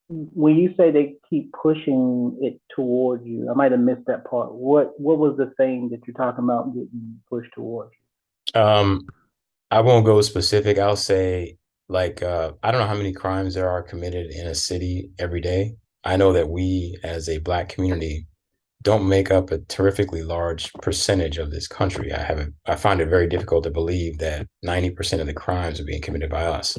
when you say they keep pushing it towards you, I might have missed that part. What was the thing that you're talking about getting pushed towards you? I won't go specific. I'll say I don't know how many crimes there are committed in a city every day. I know that we as a Black community don't make up a terrifically large percentage of this country. I find it very difficult to believe that 90% of the crimes are being committed by us.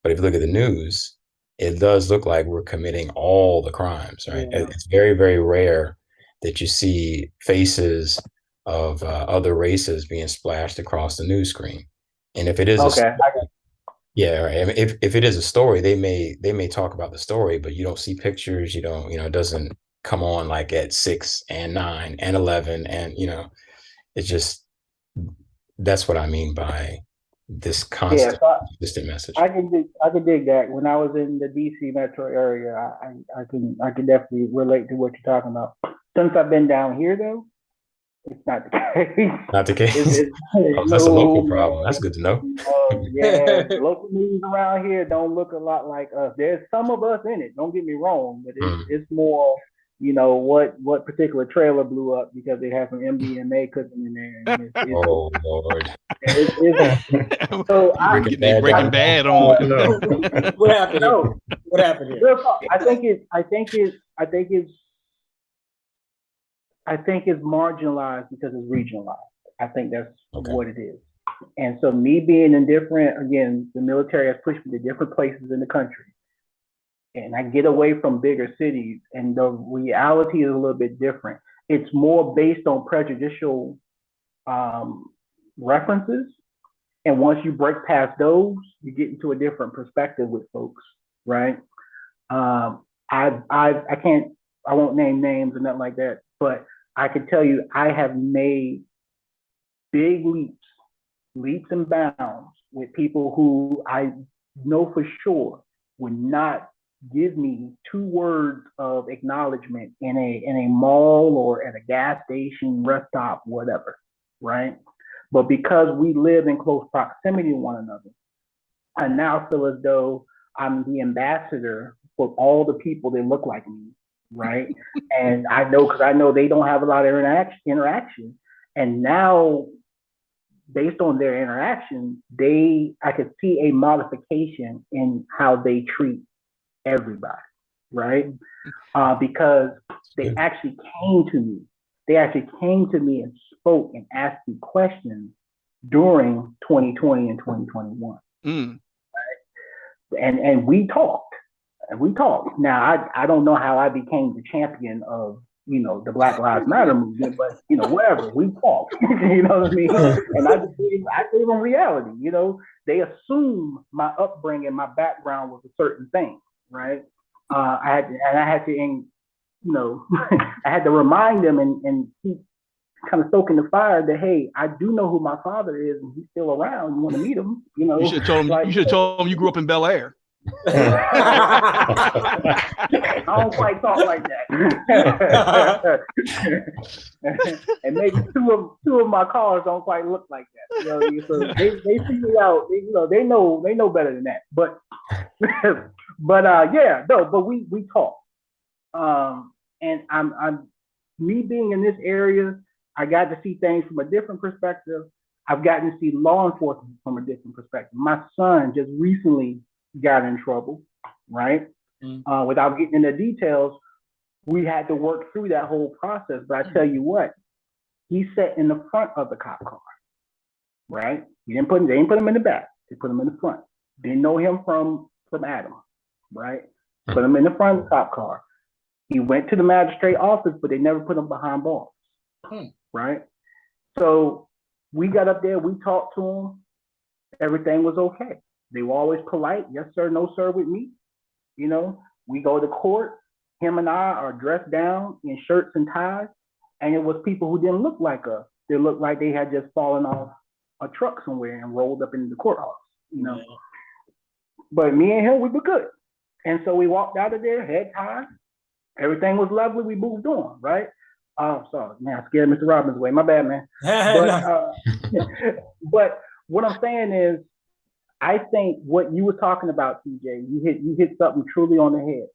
But if you look at the news, it does look like we're committing all the crimes, right? Yeah. It's very, very rare that you see faces of other races being splashed across the news screen. And if it is right. I mean, if it is a story, they may talk about the story, but you don't see pictures. You don't, it doesn't come on like at 6 and 9 and 11, and it's just, that's what I mean by this constant message. I can dig that. When I was in the DC metro area, I can definitely relate to what you're talking about. Since I've been down here though, it's not the case. Not the case. That's a local problem. That's good to know. Yeah, local news around here don't look a lot like us. There's some of us in it. Don't get me wrong, but it's more, what particular trailer blew up because they have some MDMA cooking in there. And oh Lord! So Breaking Bad on. What happened? What happened here? I think it's I think it's marginalized because it's regionalized. I think that's what it is. And so me being in different, again, the military has pushed me to different places in the country. And I get away from bigger cities, and the reality is a little bit different. It's more based on prejudicial references. And once you break past those, you get into a different perspective with folks, right? I can't, I won't name names or nothing like that, but I can tell you I have made big leaps and bounds with people who I know for sure would not give me 2 words of acknowledgement in a mall or at a gas station, rest stop, whatever, right? But because we live in close proximity to one another, I now feel as though I'm the ambassador for all the people that look like me, right? And I know, because I know they don't have a lot of interaction. And now, based on their interaction, I could see a modification in how they treat everybody, right? Because they actually came to me. They actually came to me and spoke and asked me questions during 2020 and 2021. Right? And we talked. Now, I don't know how I became the champion of, the Black Lives Matter movement, but, whatever, we talked, you know what I mean? And I gave them reality, they assume my upbringing, my background was a certain thing, right? I had to, I had to remind them and keep kind of stoking the fire that, hey, I do know who my father is and he's still around. You want to meet him? You should have told him you grew up in Bel Air. I don't quite talk like that. And maybe two of my cars don't quite look like that. So they figure out, they know better than that. But but we talk. And I'm me being in this area, I got to see things from a different perspective. I've gotten to see law enforcement from a different perspective. My son just recently got in trouble, right? Without getting into details, we had to work through that whole process. But I tell you what, he sat in the front of the cop car, right? They didn't put him in the back. They put him in the front. Didn't know him from Adam, right? Put him in the front of the cop car. He went to the magistrate office, but they never put him behind bars, right? So we got up there, we talked to him. Everything was okay. They were always polite. Yes, sir, no, sir, with me. We go to court. Him and I are dressed down in shirts and ties. And it was people who didn't look like us. They looked like they had just fallen off a truck somewhere and rolled up into the courthouse, But me and him, we were good. And so we walked out of there, head high. Everything was lovely. We moved on, right? Oh, sorry, man, I scared Mr. Robbins away. My bad, man. But what I'm saying is, I think what you were talking about, TJ, you hit something truly on the head.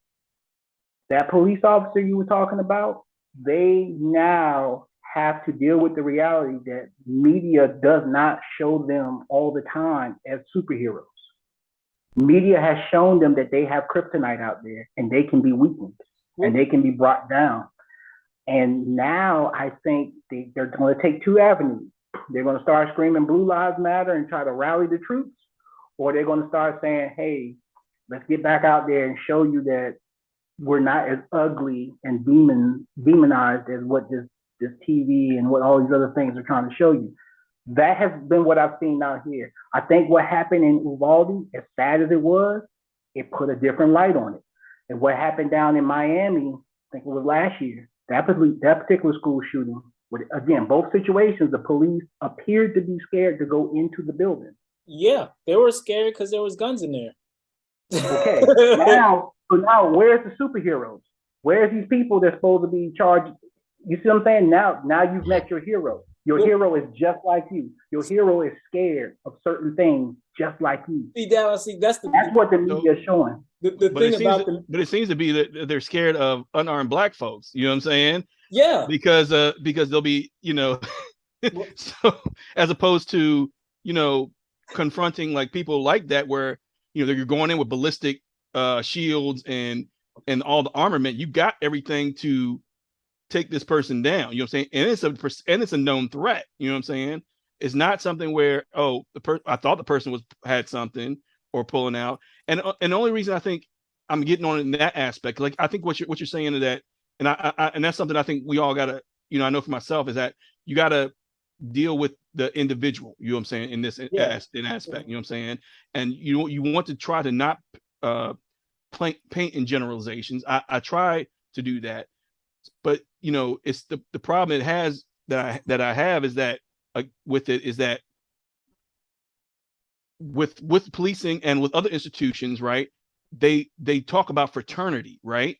That police officer you were talking about, they now have to deal with the reality that media does not show them all the time as superheroes. Media has shown them that they have kryptonite out there and they can be weakened and they can be brought down. And now I think they're going to take 2 avenues. They're going to start screaming Blue Lives Matter and try to rally the troops, or they're going to start saying, hey, let's get back out there and show you that we're not as ugly and demonized as what this TV and what all these other things are trying to show you. That has been what I've seen out here. I think what happened in Uvalde, as sad as it was, it put a different light on it. And what happened down in Miami, I think it was last year, that particular school shooting, again, both situations, the police appeared to be scared to go into the building. Yeah, they were scared because there was guns in there. Okay, now where's the superheroes? Where's these people that's supposed to be charged? You see what I'm saying? Now you've met your hero. Your hero is just like you. Your hero is scared of certain things just like you. That's what the media is showing. But it seems to be that they're scared of unarmed Black folks. You know what I'm saying? Yeah. Because they'll be, so as opposed to, confronting like people like that where, you're going in with ballistic shields and all the armament, you got everything to take this person down. You know what I'm saying? And it's a known threat. You know what I'm saying? It's not something where, oh, I thought the person had something or pulling out. And the only reason I think I'm getting on in that aspect, like I think what you're saying to that, and and that's something I think we all gotta, I know for myself, is that you gotta deal with the individual, you know what I'm saying, in this aspect, you know what I'm saying? And you want to try to not paint in generalizations. I try to do that, but it's the problem it has that I have is that with it is that with policing and with other institutions, right? They talk about fraternity, right?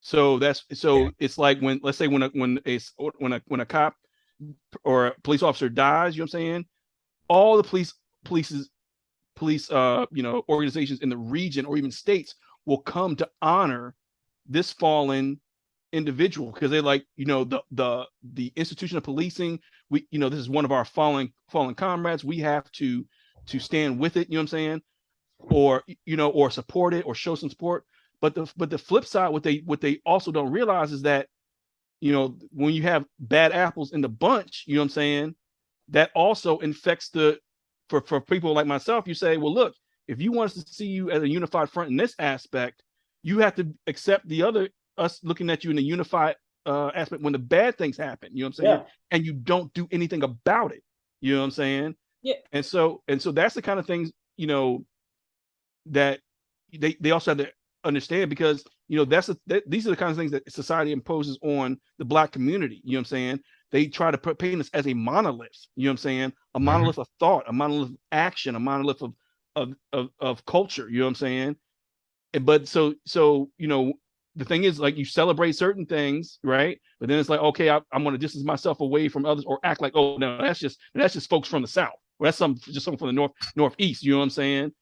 So it's like when, let's say when a cop or a police officer dies, you know what I'm saying? All the police organizations in the region or even states will come to honor this fallen individual because they're like, the institution of policing, this is one of our fallen comrades. We have to stand with it, you know what I'm saying? Or support it or show some support. But the flip side, what they also don't realize is that, when you have bad apples in the bunch, you know what I'm saying, that also infects for people like myself. You say, well, look, if you want us to see you as a unified front in this aspect, you have to accept us looking at you in a unified aspect when the bad things happen, you know what I'm saying? And you don't do anything about it. You know what I'm saying? Yeah. And so that's the kind of things, that they also have to understand, because these are the kinds of things that society imposes on the Black community. You know what I'm saying? They try to paint us as a monolith. You know what I'm saying? A monolith of thought, a monolith of action, a monolith of culture. You know what I'm saying? But so the thing is, like, you celebrate certain things, right? But then it's like, okay, I'm going to distance myself away from others, or act like, oh no, that's just folks from the South, or that's just something from the Northeast. You know what I'm saying?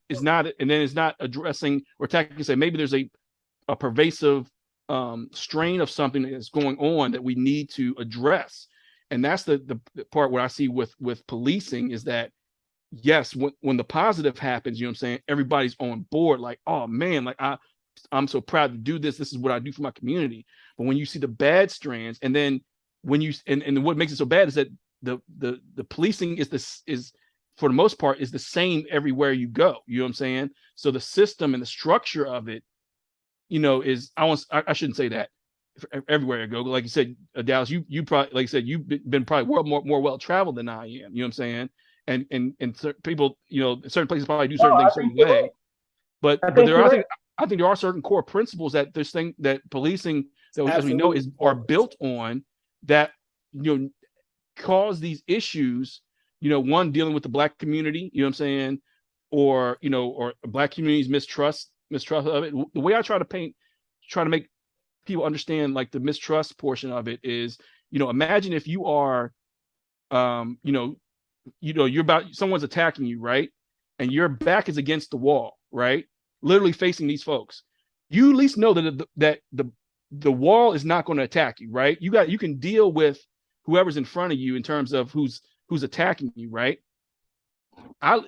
It's not, and then it's not addressing or attacking. Say maybe there's a pervasive strain of something that's going on that we need to address, and that's the part where I see with policing is that, yes, when the positive happens, you know what I'm saying, everybody's on board, like, oh man, like I'm so proud to do this. This is what I do for my community. But when you see the bad strands, and then when you and what makes it so bad is that the policing is for the most part is the same everywhere you go. You know what I'm saying? So the system and the structure of it, is I shouldn't say that everywhere I go. Like you said, Dallas, you probably, like I said, you've been probably more well traveled than I am. You know what I'm saying? And people, certain places probably do certain things a certain way. But I think there are certain core principles that that policing, that as we know, are built on, that cause these issues. One, dealing with the Black community, you know what I'm saying, or Black community's mistrust of it. The way I try to make people understand, like, the mistrust portion of it is, imagine if you are, someone's attacking you, right? And your back is against the wall, right? Literally facing these folks. You at least know that the wall is not going to attack you, right? You can deal with whoever's in front of you in terms of who's attacking you, right? But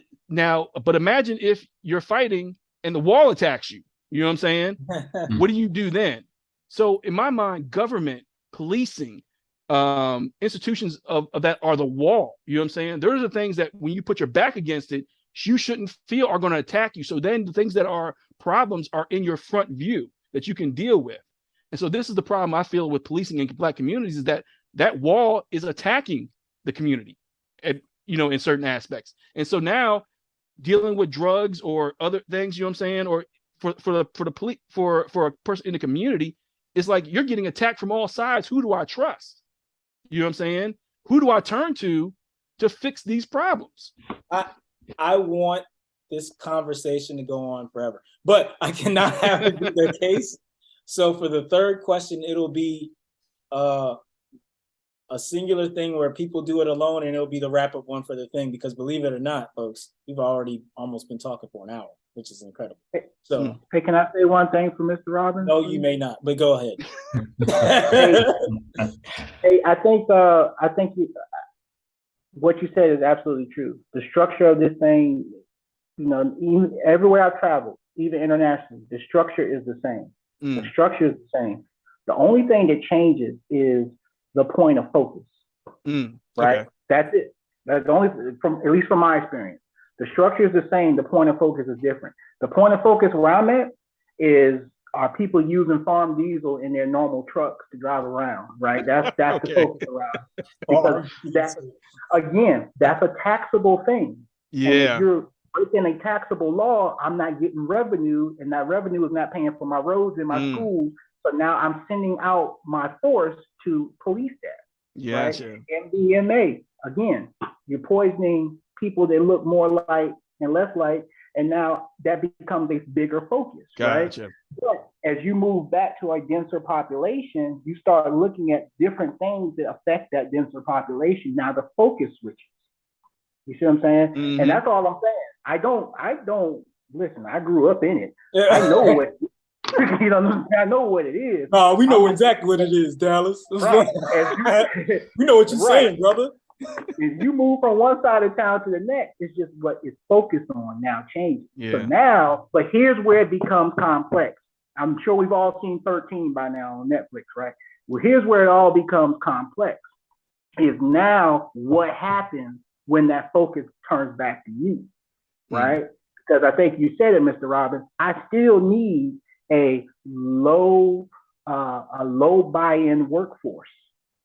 imagine if you're fighting and the wall attacks you. You know what I'm saying? What do you do then? So in my mind, government, policing, institutions of that are the wall. You know what I'm saying? Those are the things that when you put your back against it, you shouldn't feel are going to attack you. So then the things that are problems are in your front view that you can deal with. And so this is the problem I feel with policing in Black communities, is that wall is attacking the community, in certain aspects. And so now dealing with drugs or other things, you know what I'm saying, or for a person in the community, it's like you're getting attacked from all sides. Who do I trust? You know what I'm saying? Who do I turn to fix these problems? I want this conversation to go on forever, but I cannot have it be the case. So for the third question, it'll be a singular thing where people do it alone, and it'll be the wrap-up one for the thing, because believe it or not, folks, we've already almost been talking for an hour, which is incredible. So, hey, can I say one thing for Mr. Robbins? No, you may not, but go ahead. Hey, I think what you said is absolutely true. The structure of this thing, even everywhere I travel, even internationally, the structure is the same. The structure is the same. The only thing that changes is the point of focus, right? Okay. That's it. That's the only, at least from my experience. The structure is the same. The point of focus is different. The point of focus where I'm at is, are people using farm diesel in their normal trucks to drive around, right? That's Okay. the focus around. Because that's a taxable thing. And if you're breaking a taxable law, I'm not getting revenue, and that revenue is not paying for my roads and my schools. So now I'm sending out my force to police that. Right? Sure. MDMA, again, you're poisoning people that look more like and less like, and now that becomes a bigger focus, right? But as you move back to a denser population, you start looking at different things that affect that denser population. Now the focus switches. You see what I'm saying? And that's all I'm saying. I don't listen, I grew up in it. I know what you know, I know what it is. We know exactly what it is, Dallas. Right. We know what you're saying, brother. If you move from one side of town to the next, it's just what it's focused on now changes. Yeah. So now, but here's where it becomes complex. I'm sure we've all seen 13 by now on Netflix, right? Well, here's where it all becomes complex. Is now what happens when that focus turns back to you, right? Because I think you said it, Mr. Robbins. I still need a low buy-in workforce,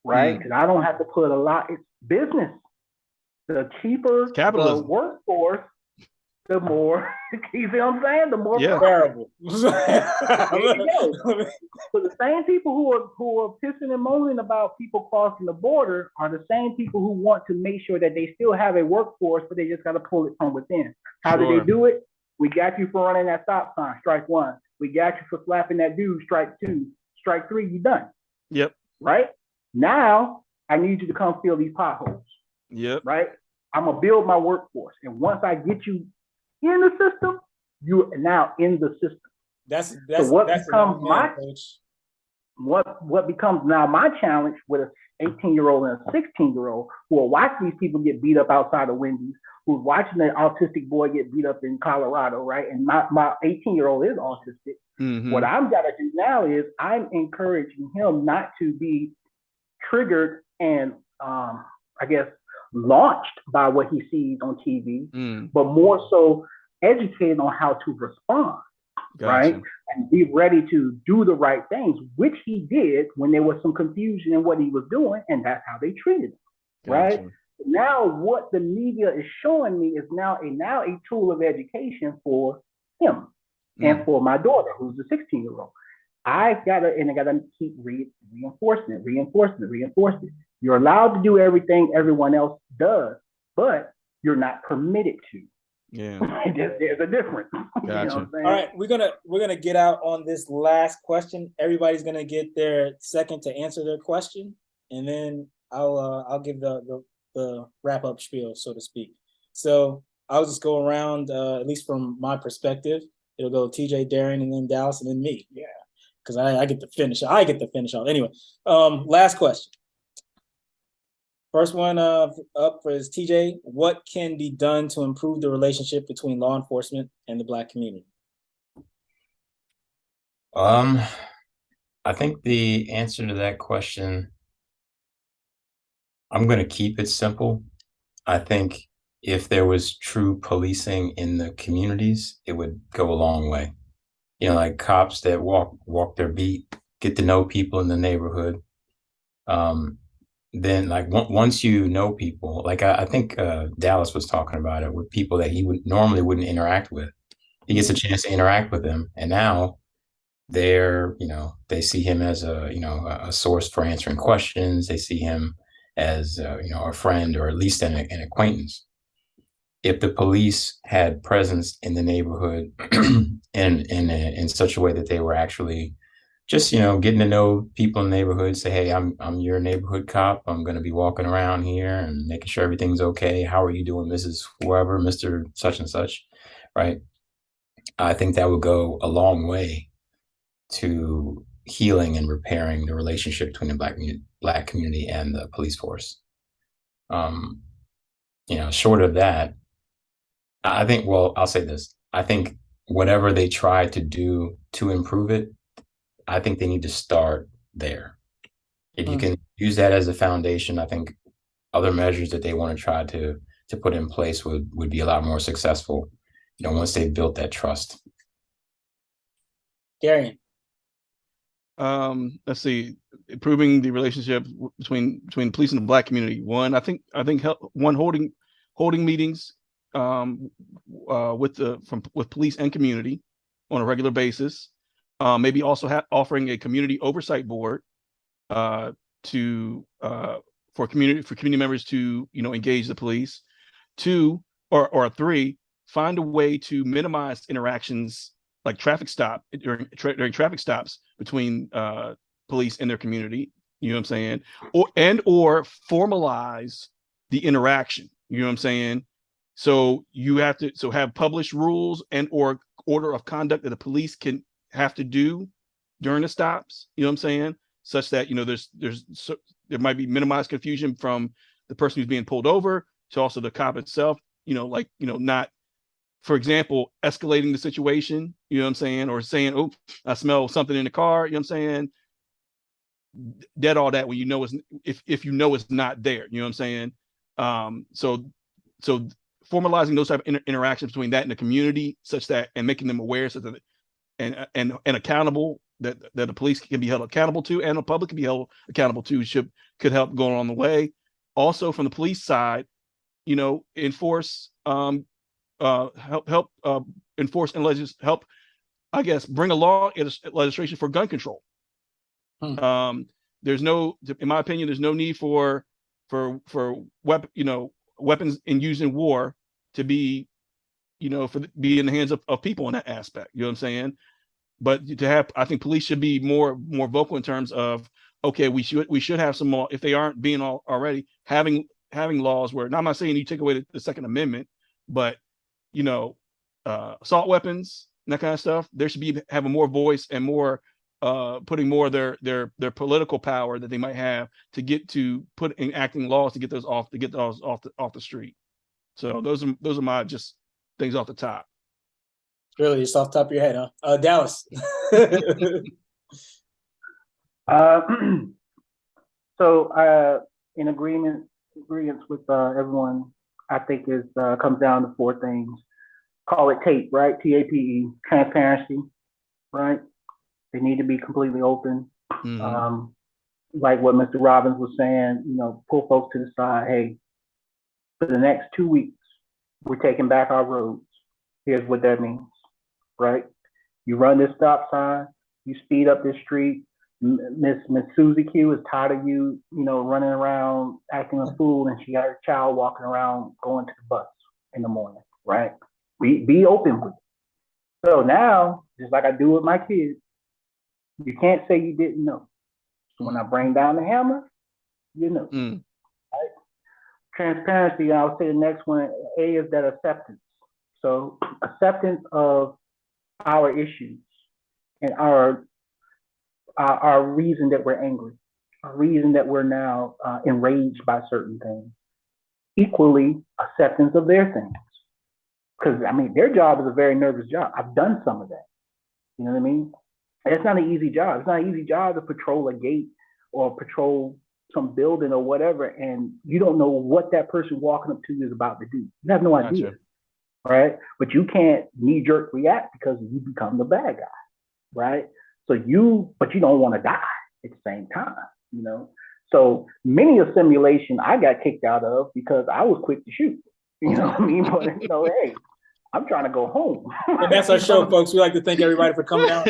right? Because I don't have to put a lot. It's business. The cheaper the workforce, the more. You see what I'm saying? The more terrible. There you go. So the same people who are pissing and moaning about people crossing the border are the same people who want to make sure that they still have a workforce, but they just got to pull it from within. How do they do it? We got you for running that stop sign, strike one. We got you for slapping that dude, strike two. Strike three, you done. Yep. Right? Now, I need you to come fill these potholes. Yep. Right? I'm going to build my workforce. And once I get you in the system, you are now in the system. What becomes now my challenge with an 18-year-old and a 16-year-old who are watching these people get beat up outside of Wendy's, who's watching an autistic boy get beat up in Colorado, right? And my 18-year-old is autistic. What I've got to do now is I'm encouraging him not to be triggered and I guess launched by what he sees on TV, but more so educated on how to respond, right? And be ready to do the right things, which he did when there was some confusion in what he was doing, and that's how they treated him, right? Now what the media is showing me is now a tool of education for him and for my daughter, who's a 16-year-old. I gotta keep reinforcing it. You're allowed to do everything everyone else does, but you're not permitted to. Yeah. There's a difference. Gotcha. You know what I'm saying? All right, we're gonna get out on this last question. Everybody's gonna get their second to answer their question, and then I'll give the wrap up spiel, so to speak. So I'll just go around, at least from my perspective. It'll go TJ, Darren, and then Dallas, and then me. Yeah, because I get to finish. I get to finish off. Anyway, last question. First one up is TJ. What can be done to improve the relationship between law enforcement and the Black community? I think the answer to that question, I'm going to keep it simple. I think if there was true policing in the communities, it would go a long way. You know, like cops that walk their beat, get to know people in the neighborhood. Then like once you know people, like I think Dallas was talking about it with people that he normally wouldn't interact with. He gets a chance to interact with them, and now they see him as a source for answering questions. They see him as a friend, or at least an acquaintance. If the police had presence in the neighborhood in such a way that they were actually just, getting to know people in the neighborhood, say, hey, I'm your neighborhood cop. I'm going to be walking around here and making sure everything's okay. How are you doing, Mrs. Whoever, Mr. Such and such, right? I think that would go a long way to healing and repairing the relationship between the Black community and the police force. Short of that, I think, well, I'll say this. I think whatever they try to do to improve it, I think they need to start there. If you can use that as a foundation, I think other measures that they want to try to put in place would be a lot more successful, once they've built that trust. Darian. Let's see, improving the relationship between police and the Black community. I think holding meetings with police and community on a regular basis. Maybe also offering a community oversight board for community members to engage the police. 2 or 3, find a way to minimize interactions like traffic during traffic stops between police and their community. You know what I'm saying? Or formalize the interaction. You know what I'm saying? So you have to have published rules and or order of conduct that the police have to do during the stops. You know what I'm saying? Such that there might be minimized confusion from the person who's being pulled over to also the cop itself. Not, for example, escalating the situation. You know what I'm saying? Or saying, "Oh, I smell something in the car." You know what I'm saying? Dead all that when if you know it's not there. You know what I'm saying? So formalizing those type of interactions between that and the community, such that, and making them aware, so that and accountable, that the police can be held accountable to, and the public can be held accountable to, could help go along the way. Also, from the police side, enforce, help enforce and help, I guess, bring along legislation for gun control. There's no, in my opinion, there's no need for weapons in use in war to be, be in the hands of people in that aspect. You know what I'm saying? But I think police should be more vocal in terms of, okay, we should have some more, if they aren't being already, having laws where, now I'm not saying you take away the Second Amendment, but assault weapons and that kind of stuff, there should be having more voice and more putting more of their political power that they might have to get to put in acting laws to get those off the street. So those are my just things off the top. Really, just off the top of your head, huh? Dallas. So in agreement with everyone, I think it comes down to 4 things. Call it TAPE, right? TAPE, transparency, right? They need to be completely open. Mm-hmm. Like what Mr. Robbins was saying, pull folks to the side. Hey, for the next 2 weeks, we're taking back our roads. Here's what that means, right? You run this stop sign, you speed up this street. Miss Susie Q is tired of you, running around acting a fool, and she got her child walking around going to the bus in the morning, right? Be open with it. So now, just like I do with my kids, you can't say you didn't know. So when I bring down the hammer, you know. Right? Transparency, I'll say the next one, A, is that acceptance. So acceptance of our issues and our reason that we're angry, our reason that we're now enraged by certain things. Equally, acceptance of their things. Because, their job is a very nervous job. I've done some of that. You know what I mean? It's not an easy job. It's not an easy job to patrol a gate or patrol some building or whatever, and you don't know what that person walking up to you is about to do. You have no idea, right? But you can't knee-jerk react because you become the bad guy, right? But you don't want to die at the same time, So many a simulation I got kicked out of because I was quick to shoot. You know what I mean? But hey, I'm trying to go home. And that's our show, folks. We like to thank everybody for coming out.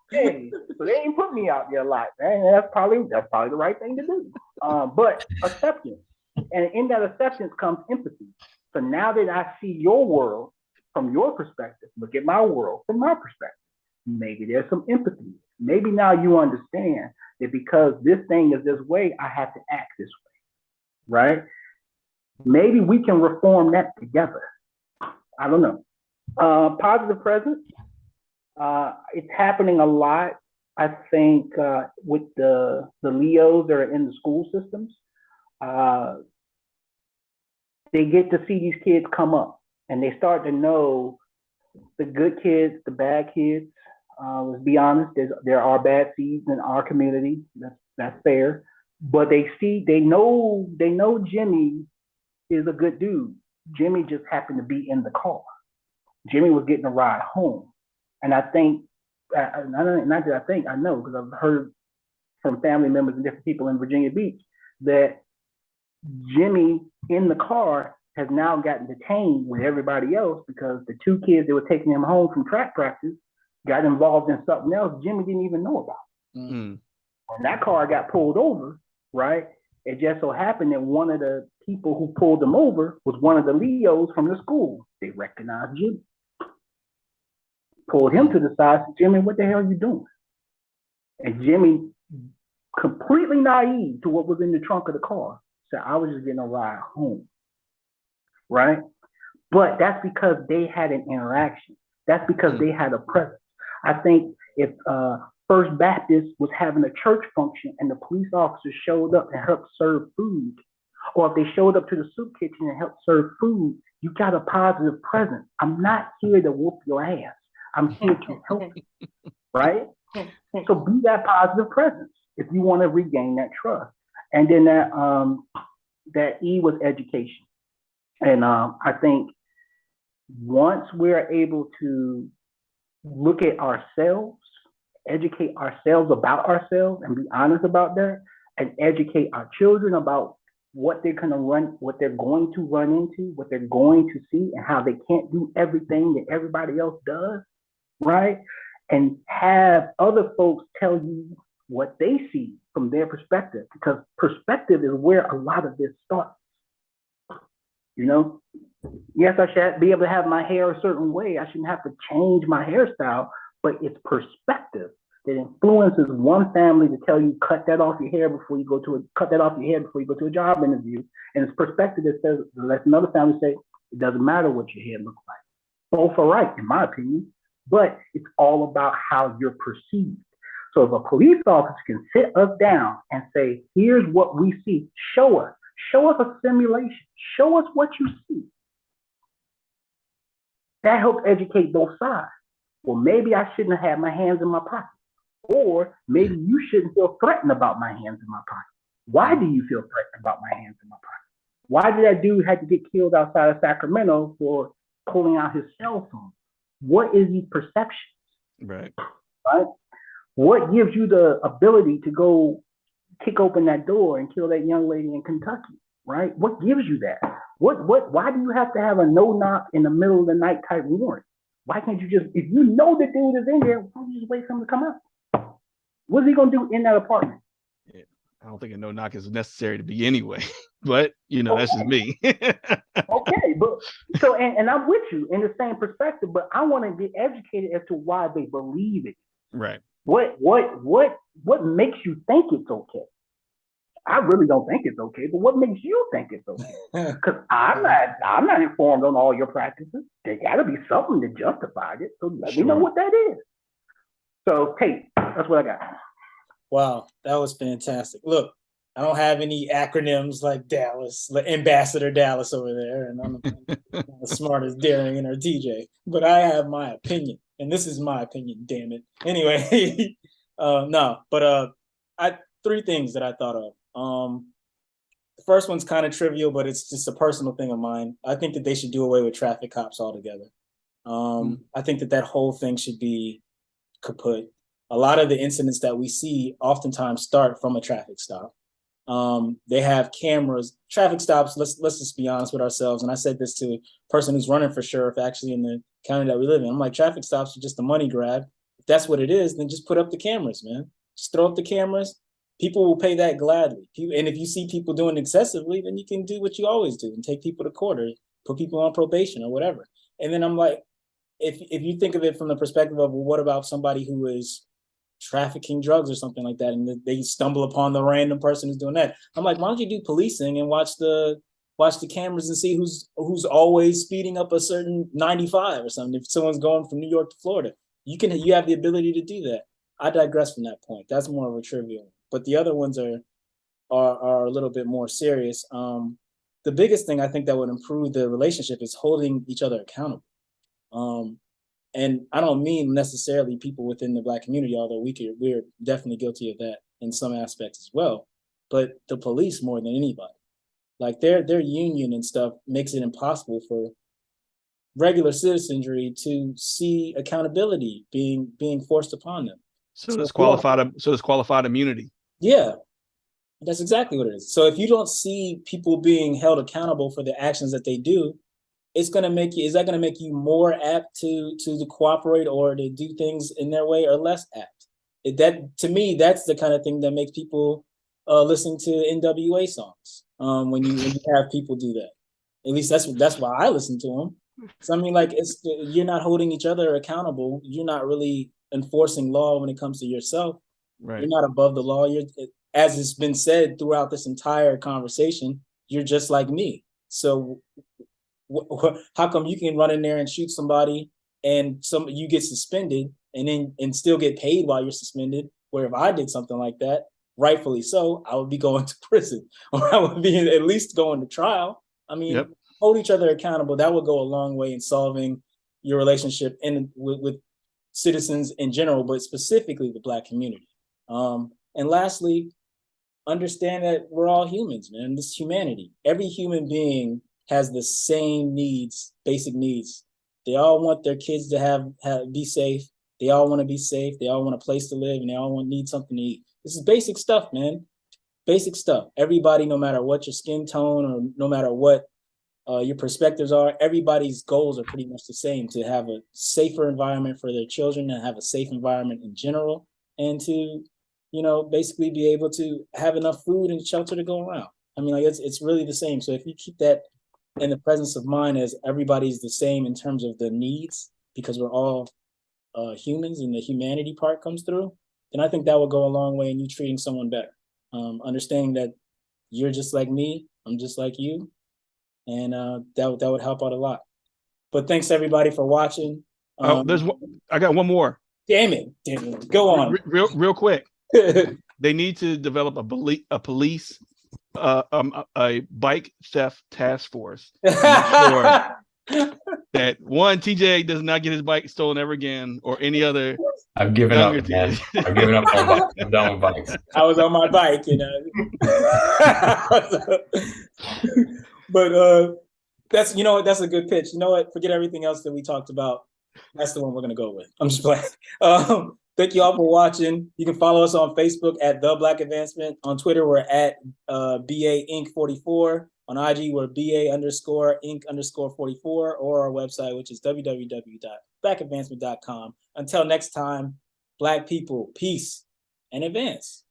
Hey, so they ain't put me out there a lot, man. That's probably the right thing to do. But acceptance, and in that acceptance comes empathy. So now that I see your world from your perspective, look at my world from my perspective. Maybe there's some empathy. Maybe now you understand that because this thing is this way, I have to act this way, right? Maybe we can reform that together. I don't know. Positive presence. It's happening a lot, I think, with the Leos that are in the school systems. They get to see these kids come up, and they start to know the good kids, the bad kids. Let's be honest. There are bad seeds in our community. That's fair. But they know Jimmy is a good dude. Jimmy just happened to be in the car. Jimmy was getting a ride home, and I think, I know because I've heard from family members and different people in Virginia Beach that Jimmy in the car has now gotten detained with everybody else because the two kids that were taking him home from track practice got involved in something else Jimmy didn't even know about. Mm-hmm. When that car got pulled over, right, it just so happened that one of the people who pulled them over was one of the Leos from the school. They recognized Jimmy. Pulled him to the side, said, Jimmy, what the hell are you doing? And Jimmy, completely naive to what was in the trunk of the car, said, I was just getting a ride home. Right? But that's because they had an interaction. That's because they had a presence. I think if First Baptist was having a church function and the police officers showed up and helped serve food, or if they showed up to the soup kitchen and helped serve food, you got a positive presence. I'm not here to whoop your ass. I'm here to help you, right? So be that positive presence if you want to regain that trust. And then that E was education. And I think once we're able to look at ourselves, educate ourselves about ourselves and be honest about that, and educate our children about what they're going to run, what they're going to run into, what they're going to see, and how they can't do everything that everybody else does, right? And have other folks tell you what they see from their perspective, because perspective is where a lot of this starts. You know, yes, I should be able to have my hair a certain way. I shouldn't have to change my hairstyle, but it's perspective that influences one family to tell you cut that off your hair before you go to a job interview, and it's perspective that says lets another family say it doesn't matter what your hair looks like. Both are right, in my opinion, but it's all about how you're perceived. So if a police officer can sit us down and say, here's what we see, show us a simulation, show us what you see. That helps educate both sides. Well, maybe I shouldn't have had my hands in my pocket. Or maybe you shouldn't feel threatened about my hands in my pocket. Why do you feel threatened about my hands in my pocket? Why did that dude have to get killed outside of Sacramento for pulling out his cell phone? What is these perceptions? Right? What gives you the ability to go kick open that door and kill that young lady in Kentucky? Right? What gives you that? Why do you have to have a no knock in the middle of the night type warrant? Why can't you just, if you know the dude is in there, why don't you just wait for him to come out? What is he gonna do in that apartment? Yeah, I don't think a no knock is necessary to be anyway, but you know, that's just me. Okay, but so and I'm with you in the same perspective, but I want to get educated as to why they believe it. Right. What makes you think it's okay? I really don't think it's okay, but what makes you think it's okay? Because I'm not informed on all your practices. There got to be something to justify it. So let me know what that is. So Tate, that's what I got. Wow, that was fantastic. Look, I don't have any acronyms like Dallas, like Ambassador Dallas over there, and I'm not as smart as Darian or TJ, but I have my opinion, and this is my opinion, damn it. Anyway, three things that I thought of. The first one's kind of trivial, but it's just a personal thing of mine. I think that they should do away with traffic cops altogether. I think that whole thing should be kaput. A lot of the incidents that we see oftentimes start from a traffic stop. They have cameras, traffic stops. Let's just be honest with ourselves. And I said this to a person who's running for sheriff actually in the county that we live in. I'm like, traffic stops are just a money grab. If that's what it is, then just put up the cameras, man. Just throw up the cameras. People will pay that gladly. And if you see people doing it excessively, then you can do what you always do and take people to court or put people on probation or whatever. And then I'm like, if you think of it from the perspective of, well, what about somebody who is trafficking drugs or something like that, and they stumble upon the random person who's doing that? I'm like, why don't you do policing and watch the cameras and see who's always speeding up a certain 95 or something? If someone's going from New York to Florida, you have the ability to do that. I digress from that point. That's more of a trivial. But the other ones are a little bit more serious. The biggest thing I think that would improve the relationship is holding each other accountable. And I don't mean necessarily people within the Black community, although we're definitely guilty of that in some aspects as well, but the police more than anybody. Like their union and stuff makes it impossible for regular citizenry to see accountability being forced upon them. So there's qualified immunity. Yeah, that's exactly what it is. So if you don't see people being held accountable for the actions that they do, is that gonna make you more apt to cooperate or to do things in their way, or less apt? To me, that's the kind of thing that makes people listen to NWA songs. When you have people do that, at least that's why I listen to them. So I mean, like, you're not holding each other accountable. You're not really enforcing law when it comes to yourself. Right. You're not above the law. As it's been said throughout this entire conversation, you're just like me. So how come you can run in there and shoot somebody and you get suspended and still get paid while you're suspended? Where if I did something like that, rightfully so, I would be going to prison, or I would be at least going to trial. I mean, hold each other accountable. That would go a long way in solving your relationship with citizens in general, but specifically the Black community. And lastly, understand that we're all humans, man. This is humanity. Every human being has the same needs, basic needs. They all want their kids to be safe. They all want to be safe. They all want a place to live, and they all need something to eat. This is basic stuff, man. Basic stuff. Everybody, no matter what your skin tone or no matter what your perspectives are, everybody's goals are pretty much the same: to have a safer environment for their children, and have a safe environment in general, and to, basically be able to have enough food and shelter to go around. I mean, like, it's really the same. So if you keep that in the presence of mind, as everybody's the same in terms of the needs, because we're all humans and the humanity part comes through, then I think that will go a long way in you treating someone better. Understanding that you're just like me, I'm just like you, and that would help out a lot. But thanks everybody for watching. I got one more. Damn it. Go on. Real quick. They need to develop a police a bike theft task force. Sure that TJ does not get his bike stolen ever again, or any other. I've given up, man. I've given up on bikes. I'm done with bikes. I was on my bike, but that's that's a good pitch. You know what? Forget everything else that we talked about. That's the one we're gonna go with. I'm just playing. Thank you all for watching. You can follow us on Facebook at The Black Advancement. On Twitter, we're at BA Inc. 44. On IG, we're BA_Inc_44, or our website, which is www.blackadvancement.com. Until next time, Black people, peace and advance.